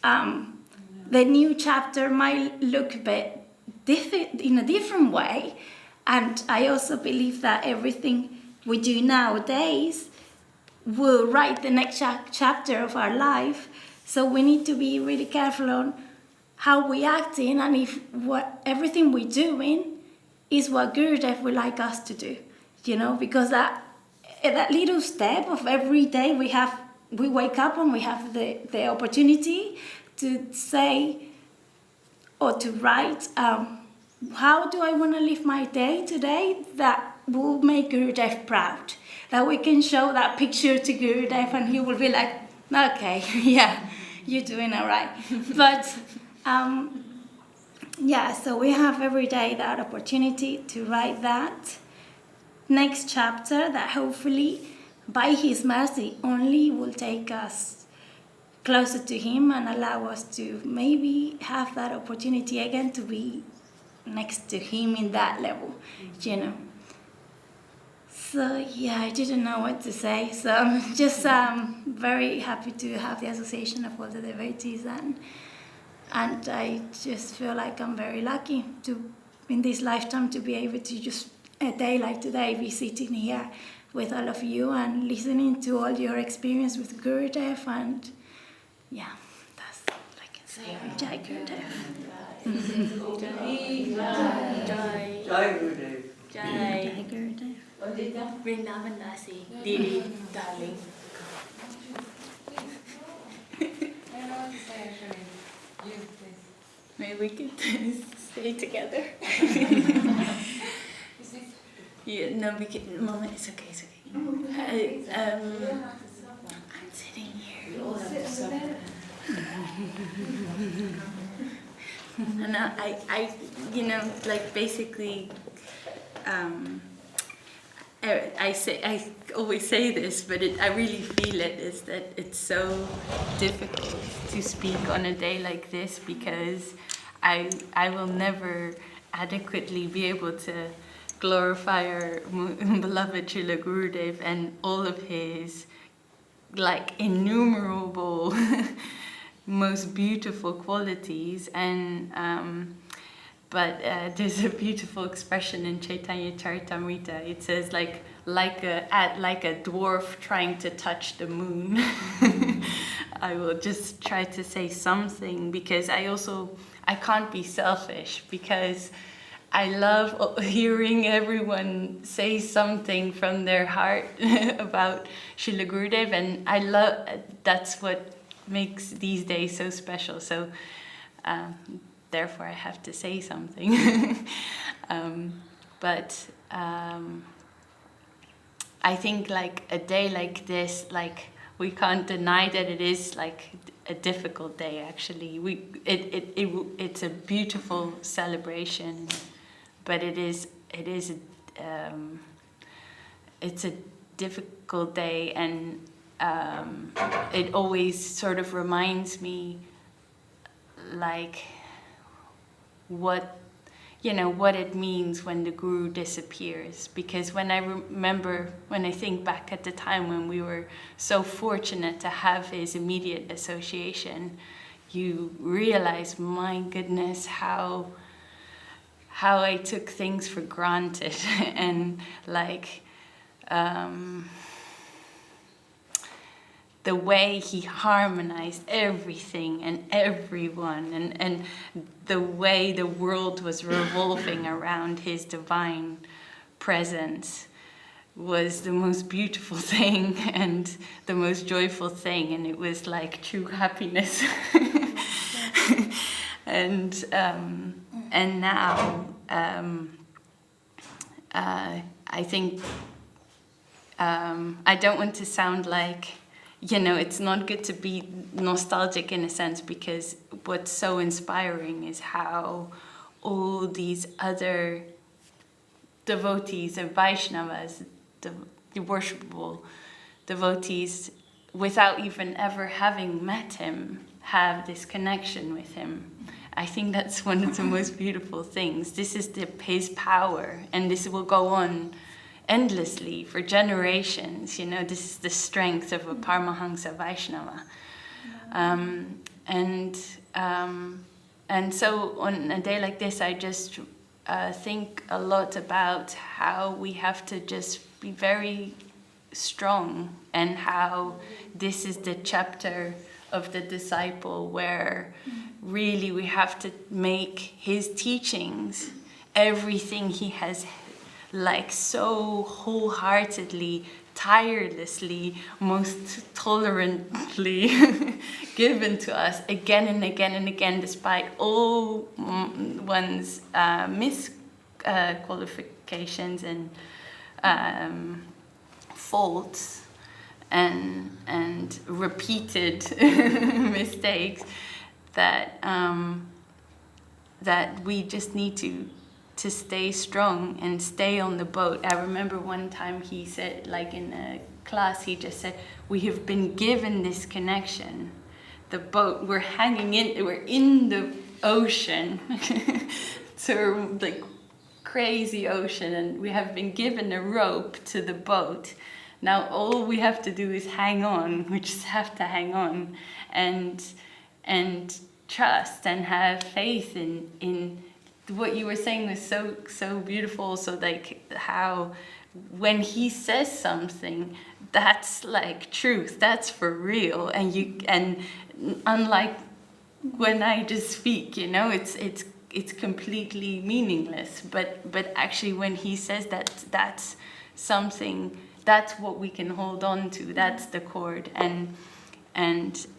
the new chapter might look a bit in a different way, and I also believe that everything we do nowadays will write the next chapter of our life. So we need to be really careful on how we acting, and if everything we're doing is what Gurudev would like us to do, you know, because that little step of every day we wake up and we have the opportunity to say or to write, how do I want to live my day today that will make Gurudev proud? That we can show that picture to Gurudev and he will be like, okay, yeah, you're doing all right. But yeah, so we have every day that opportunity to write that next chapter that hopefully by his mercy only will take us closer to him and allow us to maybe have that opportunity again to be next to him in that level, you know. So yeah, I didn't know what to say. So I'm just very happy to have the association of all the devotees, and I just feel like I'm very lucky to in this lifetime to be able to just a day like today be sitting here with all of you and listening to all your experience with Gurudev, and yeah, that's all I can say. Jai Gurudev. Jai Gurudev. Jai Gurudev. Vrindavan Dasi, Didi, darling. Maybe we could stay together. Yeah, no, we can. Mama, it's okay, it's okay. I'm sitting here. And I, you know, like basically, I always say this, but I really feel it, is that it's so difficult to speak on a day like this, because I will never adequately be able to glorify our beloved Srila Gurudev and all of his like innumerable most beautiful qualities, and but there's a beautiful expression in Chaitanya Charitamrita. It says like a dwarf trying to touch the moon. I will just try to say something, because I can't be selfish, because I love hearing everyone say something from their heart about Srila Gurudev, and that's what makes these days so special. So therefore I have to say something. But I think like a day like this, like we can't deny that it is like a difficult day. Actually, it's a beautiful celebration, but it's a difficult day, and it always sort of reminds me like what it means when the Guru disappears. Because when I think back at the time when we were so fortunate to have his immediate association, you realize, my goodness, how I took things for granted, and like the way he harmonized everything and everyone, and the way the world was revolving around his divine presence was the most beautiful thing and the most joyful thing, and it was like true happiness. And now I think I don't want to sound like, it's not good to be nostalgic in a sense, because what's so inspiring is how all these other devotees and Vaishnavas, the worshipable devotees, without even ever having met him, have this connection with him. I think that's one of the most beautiful things. This is his power, and this will go on endlessly for generations. This is the strength of a Paramahansa Vaishnava. And so on a day like this, I just think a lot about how we have to just be very strong, and how this is the chapter of the disciple where really we have to make his teachings, everything he has like so wholeheartedly, tirelessly, most tolerantly given to us again and again and again, despite all one's misqualifications and faults and repeated mistakes, that we just need to stay strong and stay on the boat. I remember one time he said, like in a class, he just said, we have been given this connection. The boat, we're in the ocean. So like crazy ocean, and we have been given a rope to the boat. Now all we have to do is hang on. We just have to hang on and trust and have faith in what you were saying was so beautiful. So like how when he says something, that's like truth, that's for real, and unlike when I just speak, you know, it's completely meaningless. But actually, when he says that, that's something, that's what we can hold on to. That's the cord. And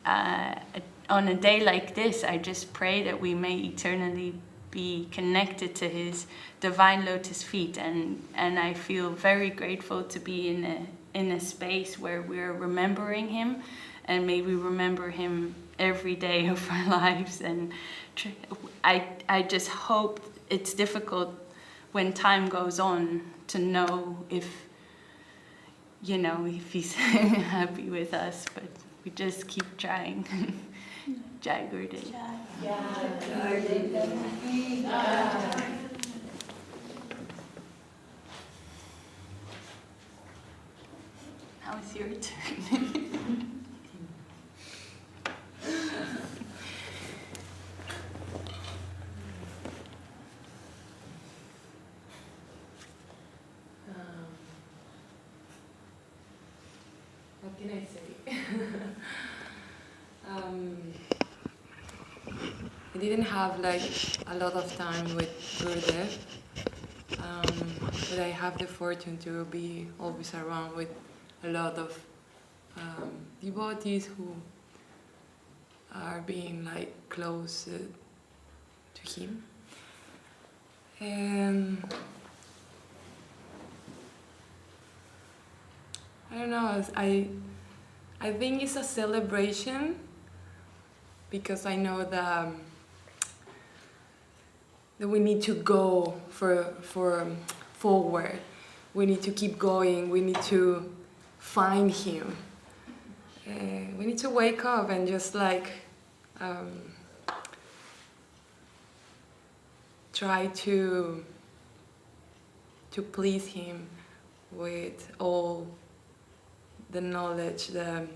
on a day like this, I just pray that we may eternally be connected to his divine lotus feet, and I feel very grateful to be in a space where we're remembering him, and may we remember him every day of our lives. And I just hope, it's difficult when time goes on to know if, you know, if he's happy with us, but we just keep trying. Jai Gurudev. Now it's your turn. What can I say? I didn't have like a lot of time with Gurudev, but I have the fortune to be always around with a lot of devotees who are being like close to him. And I don't know, I think it's a celebration because I know that we need to go for forward. We need to keep going. We need to find him. We need to wake up and just like try to please him with all the knowledge that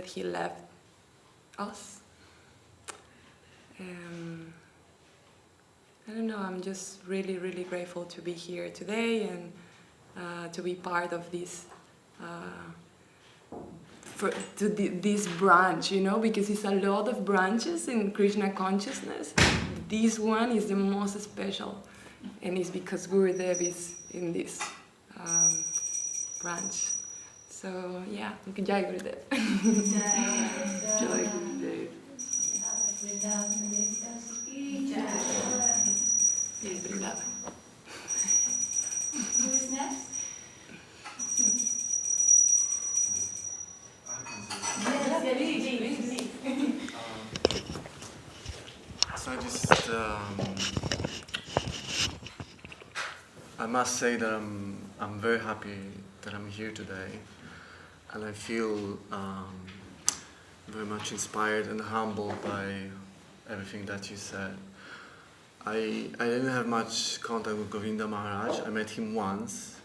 he left us. I don't know, I'm just really, really grateful to be here today and to be part of this this branch, you know, because it's a lot of branches in Krishna consciousness. This one is the most special, and it's because Gurudev is in this branch. So yeah, Jai Gurudev. Jai Gurudev. Who is next? So I must say that I'm very happy that I'm here today, and I feel very much inspired and humbled by everything that you said. I didn't have much contact with Govinda Maharaj. I met him once.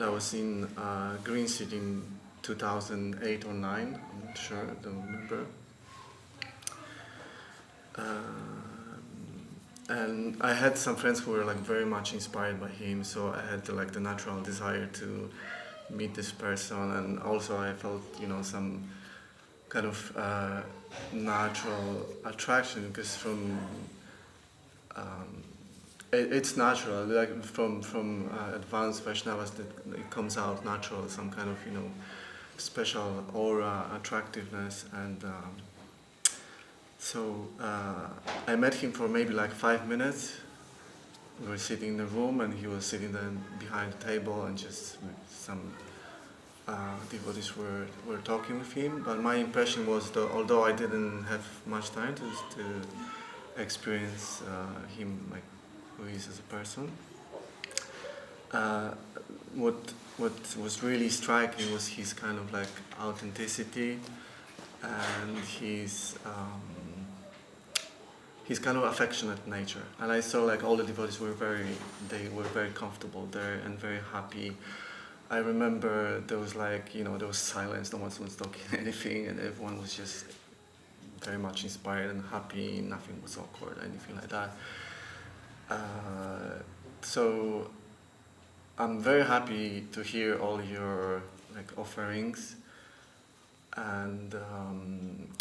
I was in Green City in 2008 or 9. I'm not sure, I don't remember. And I had some friends who were like very much inspired by him, so I had the natural desire to meet this person, and also I felt, you know, some kind of natural attraction, because from it's natural, like from advanced Vaishnavas, that it comes out natural, some kind of, you know, special aura, attractiveness, and so I met him for maybe like 5 minutes. We were sitting in the room, and he was sitting then behind the table, and just some devotees were talking with him. But my impression was that although I didn't have much time to experience him, like who he is as a person, what was really striking was his kind of like authenticity, and his kind of affectionate nature. And I saw like all the devotees were very comfortable there and very happy. I remember there was like, you know, there was silence, no one was talking anything, and everyone was just very much inspired and happy. Nothing was awkward or anything like that. So I'm very happy to hear all your like offerings, and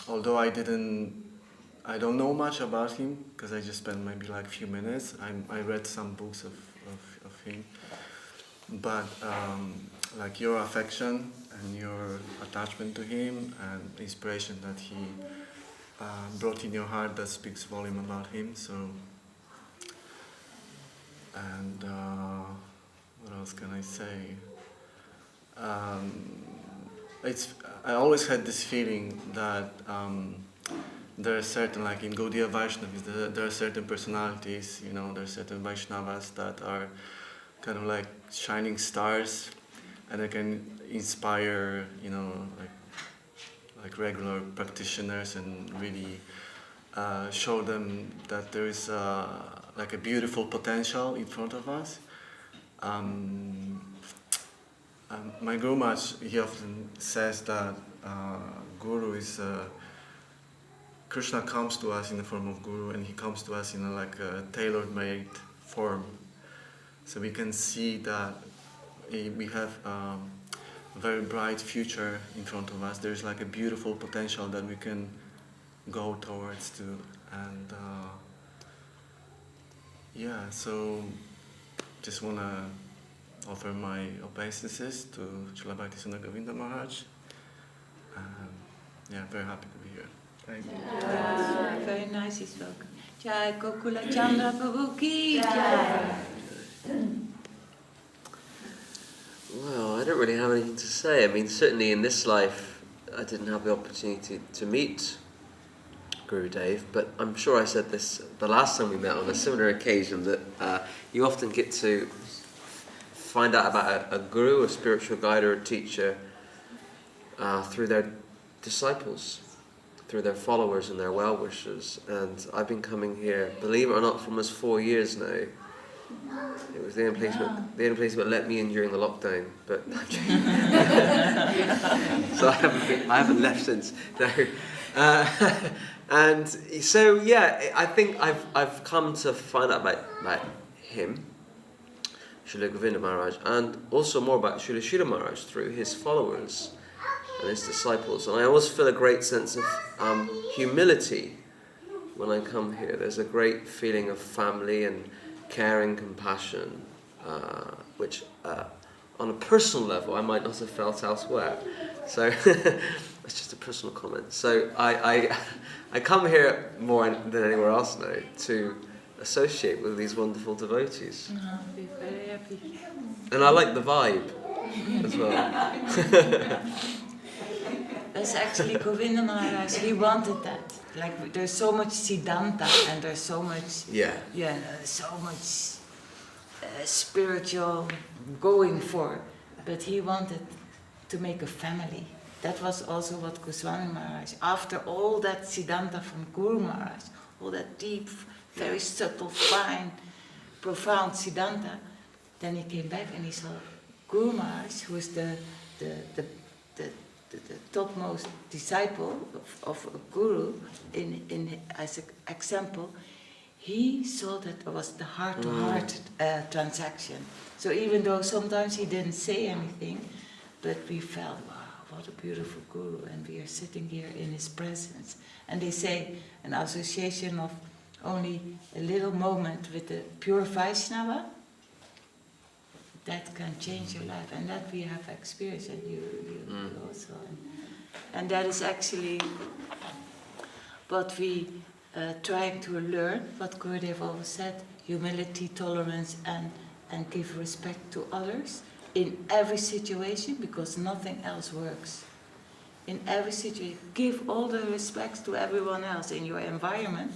although I don't know much about him because I just spent maybe like a few minutes. I read some books of him, but like your affection and your attachment to him and inspiration that he brought in your heart, that speaks volume about him. So, and what else can I say? I always had this feeling that there are certain, like in Gaudiya Vaishnavism, there are certain personalities, you know, there are certain Vaishnavas that are kind of like shining stars, and they can inspire, you know, like regular practitioners and really show them that there is like a beautiful potential in front of us. My Guru Maharaj, he often says that Guru is Krishna comes to us in the form of Guru, and he comes to us in a tailor-made form. So we can see that we have a very bright future in front of us. There's like a beautiful potential that we can go towards to. And yeah, so just want to offer my obeisances to Srila Bhaktisinoda Govinda Maharaj. Yeah, very happy to be here. Thank you. Yeah, very nicely spoken. Jai Gokula Chandra Prabhu ki jai. Well, I don't really have anything to say. I mean, certainly in this life, I didn't have the opportunity to meet Gurudev, but I'm sure I said this the last time we met on a similar occasion, that you often get to find out about a guru, a spiritual guide or a teacher through their disciples, through their followers and their well-wishers. And I've been coming here, believe it or not, for almost 4 years now. It was the only place that let me in during the lockdown, but so I haven't left since. No. And so yeah, I think I've come to find out about him, Srila Govinda Maharaj, and also more about Srila Sridhar Maharaj through his followers and his disciples. And I always feel a great sense of humility when I come here. There's a great feeling of family and caring, compassion, which on a personal level I might not have felt elsewhere. So that's just a personal comment. So I come here more than anywhere else now to associate with these wonderful devotees. Be very happy. And I like the vibe as well. That's actually Govinda Maharaj. He wanted that. Like there's so much Siddhanta and there's so much so much spiritual going for, but he wanted to make a family. That was also what Goswami Maharaj, after all that Siddhanta from Guru Maharaj, all that deep, very subtle, fine, profound Siddhanta, then he came back and he saw Guru Maharaj, who is the topmost disciple of a guru, as an example. He saw that it was the heart-to-heart transaction. So even though sometimes he didn't say anything, but we felt, wow, what a beautiful guru, and we are sitting here in his presence. And they say an association of only a little moment with the pure Vaishnava, that can change your life, and that we have experienced, and you also. And that is actually what we trying to learn, what Gurudev always said, humility, tolerance, and give respect to others in every situation, because nothing else works. In every situation, give all the respects to everyone else in your environment,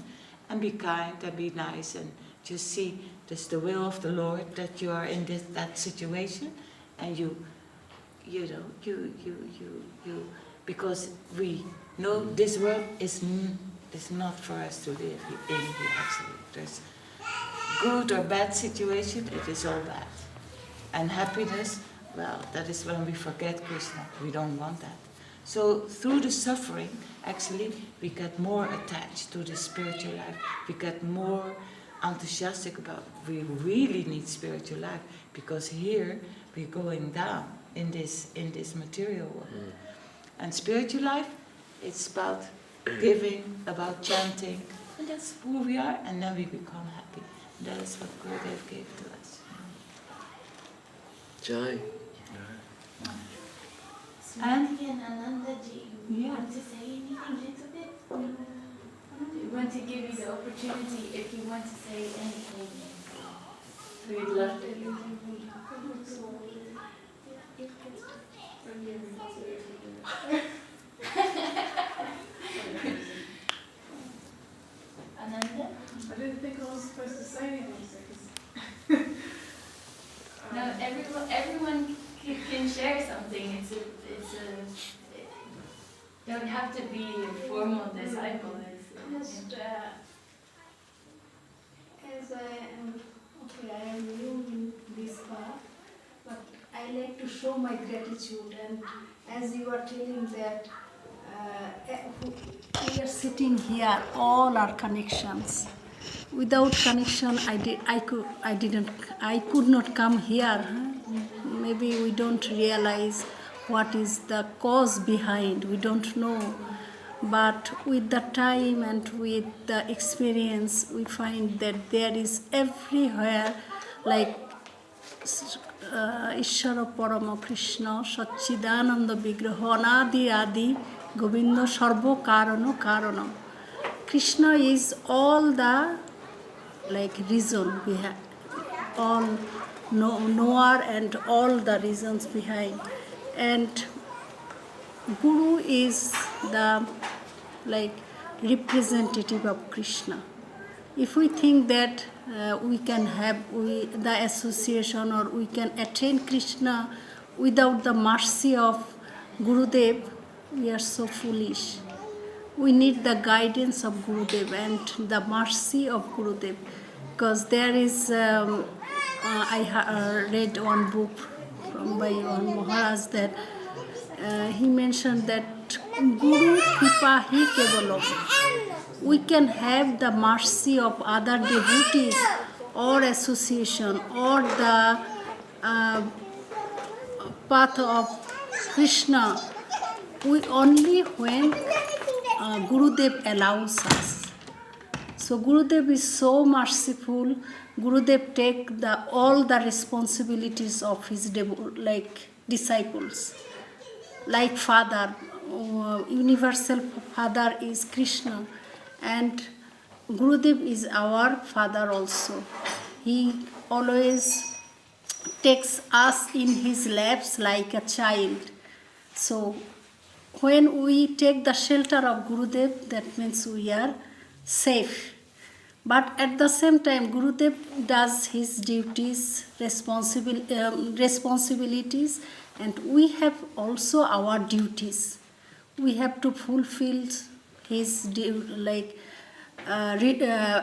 and be kind and be nice, and just see that's the will of the Lord that you are in that situation, and you because we know this world is not for us to live in here. Actually, there's good or bad situation. It is all bad, and happiness. Well, that is when we forget Krishna. We don't want that. So through the suffering, actually, we get more attached to the spiritual life. We get more enthusiastic about, we really need spiritual life, because here we're going down in this material world. And spiritual life, it's about giving, about chanting, and that's who we are, and then we become happy. That is what Gurudev gave to us. Jai. And Anandaji, you want to say anything a little bit? We want to give you the opportunity if you want to say anything. We'd love to. Ananda? I didn't think I was supposed to say anything. No, everyone can share something. It don't have to be a formal disciple. Just as I am new in this path, but I like to show my gratitude. And as you are telling that, we are sitting here, all our connections. Without connection, I could not come here. Maybe we don't realize what is the cause behind. We don't know. But with the time and with the experience, we find that there is everywhere, like Ishvara Parama Krishna, Satchidananda Vigraha, Anadi Adi, Govinda Sarva Karano Karana. Krishna is all the reason behind, all knower and all the reasons behind. And Guru is the representative of Krishna. If we think that we can have the association or we can attain Krishna without the mercy of Gurudev, we are so foolish. We need the guidance of Gurudev and the mercy of Gurudev, because there is, I read one book by one Maharaj that he mentioned that Guru Kripa Hi Kevalam. We can have the mercy of other devotees or association or the path of Krishna only when Gurudev allows us. So Gurudev is so merciful. Gurudev take all the responsibilities of his disciples. Like Father, universal Father is Krishna, and Gurudev is our Father also. He always takes us in his laps like a child. So when we take the shelter of Gurudev, that means we are safe. But at the same time, Gurudev does his duties, responsibilities, and we have also our duties. We have to fulfill his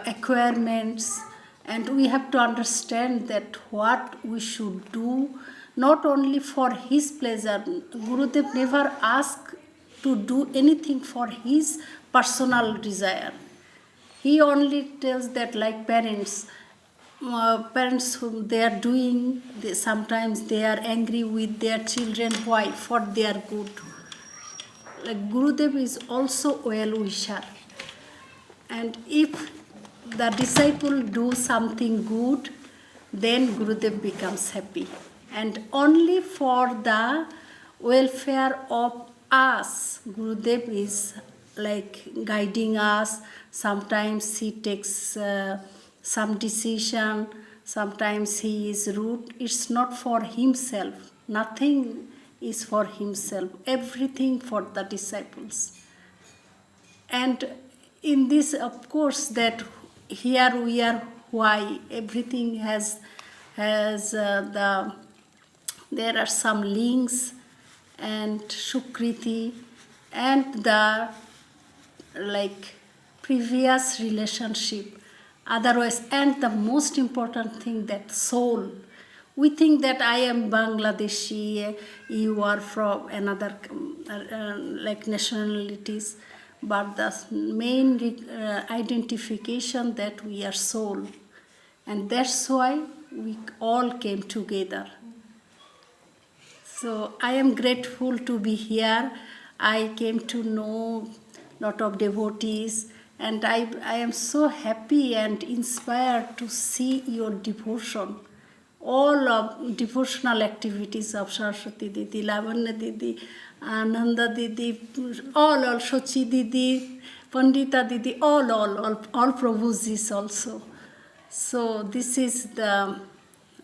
requirements, and we have to understand that what we should do, not only for his pleasure. Gurudev never asked to do anything for his personal desire. He only tells that, like parents whom they are doing, sometimes they are angry with their children. Why? For their good. Like Gurudev is also well-wisher. And if the disciple do something good, then Gurudev becomes happy. And only for the welfare of us, Gurudev is guiding us. Sometimes he takes some decision, sometimes he is rude. It's not for himself. Nothing is for himself. Everything for the disciples. And in this, of course, that here we are, why everything there are some links and Sukriti and the previous relationship. Otherwise, and the most important thing, that soul. We think that I am Bangladeshi, you are from another like nationalities, but the main identification that we are soul, and that's why we all came together. So I am grateful to be here. I came to know a lot of devotees, and I am so happy and inspired to see your devotion. All of devotional activities of Saraswati Didi, Lavanya Didi, Ananda Didi, all Sachi Didi, Pandita Didi, all Prabhujis also. So this is the,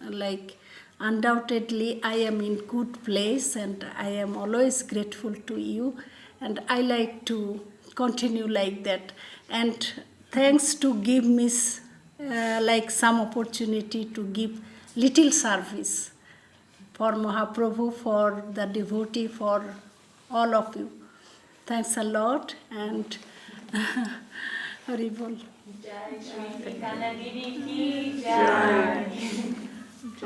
like, undoubtedly I am in good place, and I am always grateful to you, and I like to continue like that. And thanks to give me like some opportunity to give little service for Mahaprabhu, for the devotee, for all of you. Thanks a lot, and Haribol.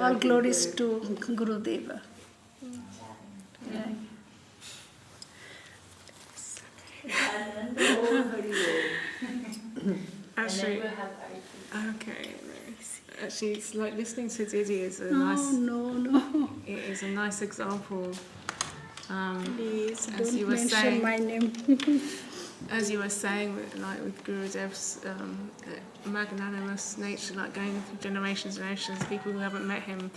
All glories to Gurudeva. Actually, okay. Actually, it's like listening to Didi is a nice. No. It is a nice example. Please as you don't were mention saying, my name. as you were saying, with Gurudev's magnanimous nature, like going through generations and generations, people who haven't met him,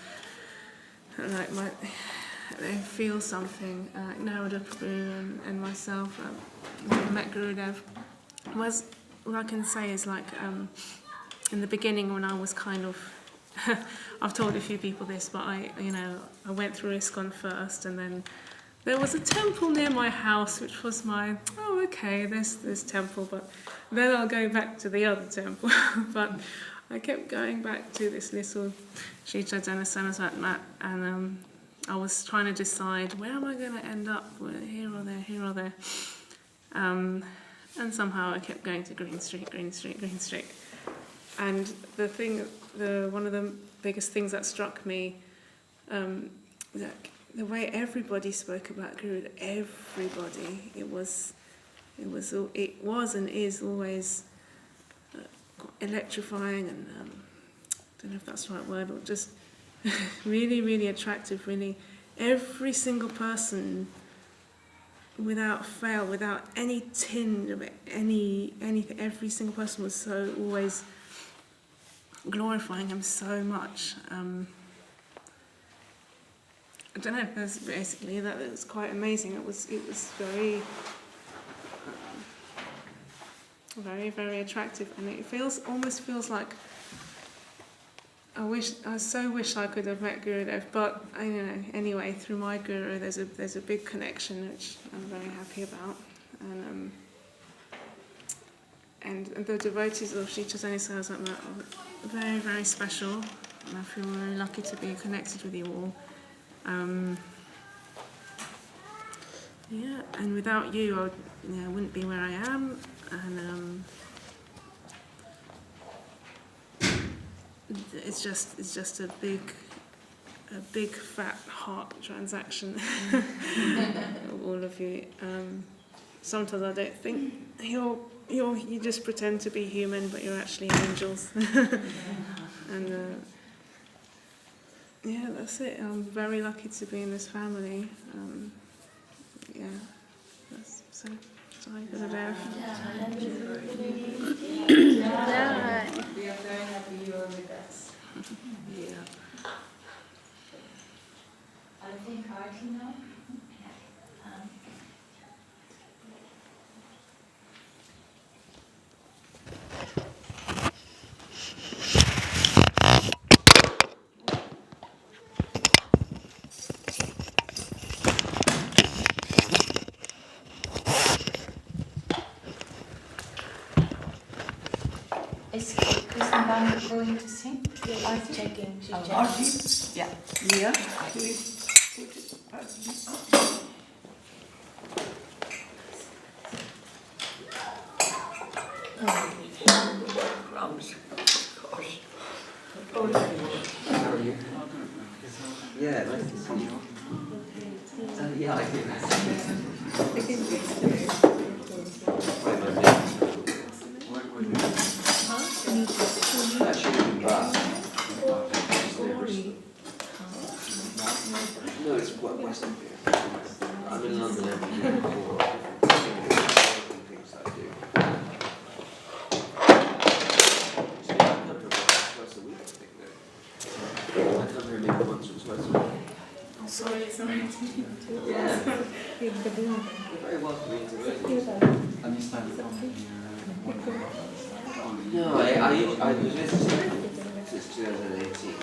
they feel something. Narada Prabhu and myself, never met Gurudev. What I can say is, like, in the beginning, when I was kind of, I've told a few people this, but I went through ISKCON first, and then there was a temple near my house, which was this temple, but then I'll go back to the other temple. But I kept going back to this little Sri Chaitanya Saraswat mat, and I was trying to decide, where am I going to end up? Here or there. And somehow I kept going to Green Street. And one of the biggest things that struck me, that the way everybody spoke about Guru, everybody, it was and is always electrifying, and I don't know if that's the right word, but just really, really attractive. Really, every single person, without fail, without any tinge of anything, every single person was so always glorifying him so much. I don't know. That's basically that. It was quite amazing. It was very, very, very attractive, and it almost feels like I so wish I could have met Gurudev, but anyway, through my guru, there's a big connection which I'm very happy about, and the devotees of Sri Chaitanya Saraswat are very, very special, and I feel very lucky to be connected with you all. And without you, I wouldn't be where I am, and it's just a big fat heart transaction. All of you. Sometimes I don't think you just pretend to be human, but you're actually angels. And that's it. I'm very lucky to be in this family. So Jai Gurudev. We are very happy you are with us. Yeah. I think Artie now. Is Kristen Bang going to sing? I'm checking. She's checking. Yeah. Yeah. Crumbs. Gosh. Yeah, nice to see you. Yeah, I do. Wait, my name. Actually, no, it's Western beer. I'm in London every year for things I do. So yeah, I come here twice a week, I think, though. I come here maybe once or twice a week. Sorry. Yeah. You're very welcome to it. And you started filming No, I was visiting since 2018.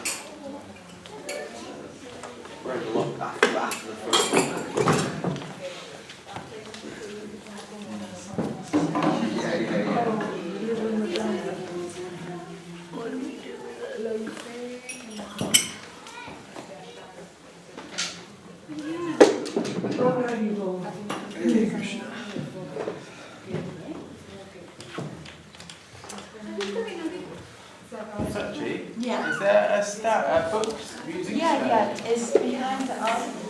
We're a lot after the first one. Yeah. Sachi, Yeah. is there a book, music Yeah, it's behind the art.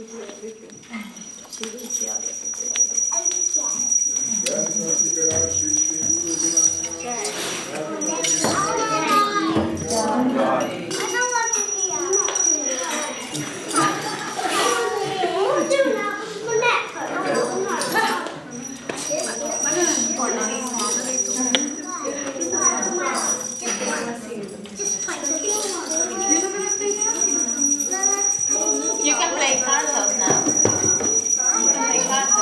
You can play cards now. You can play cards.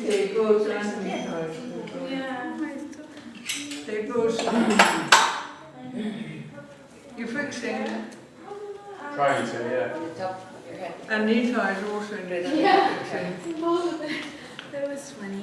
There goes Anthony. There goes. You're fixing. Trying to, yeah. Anita is also in the That was funny.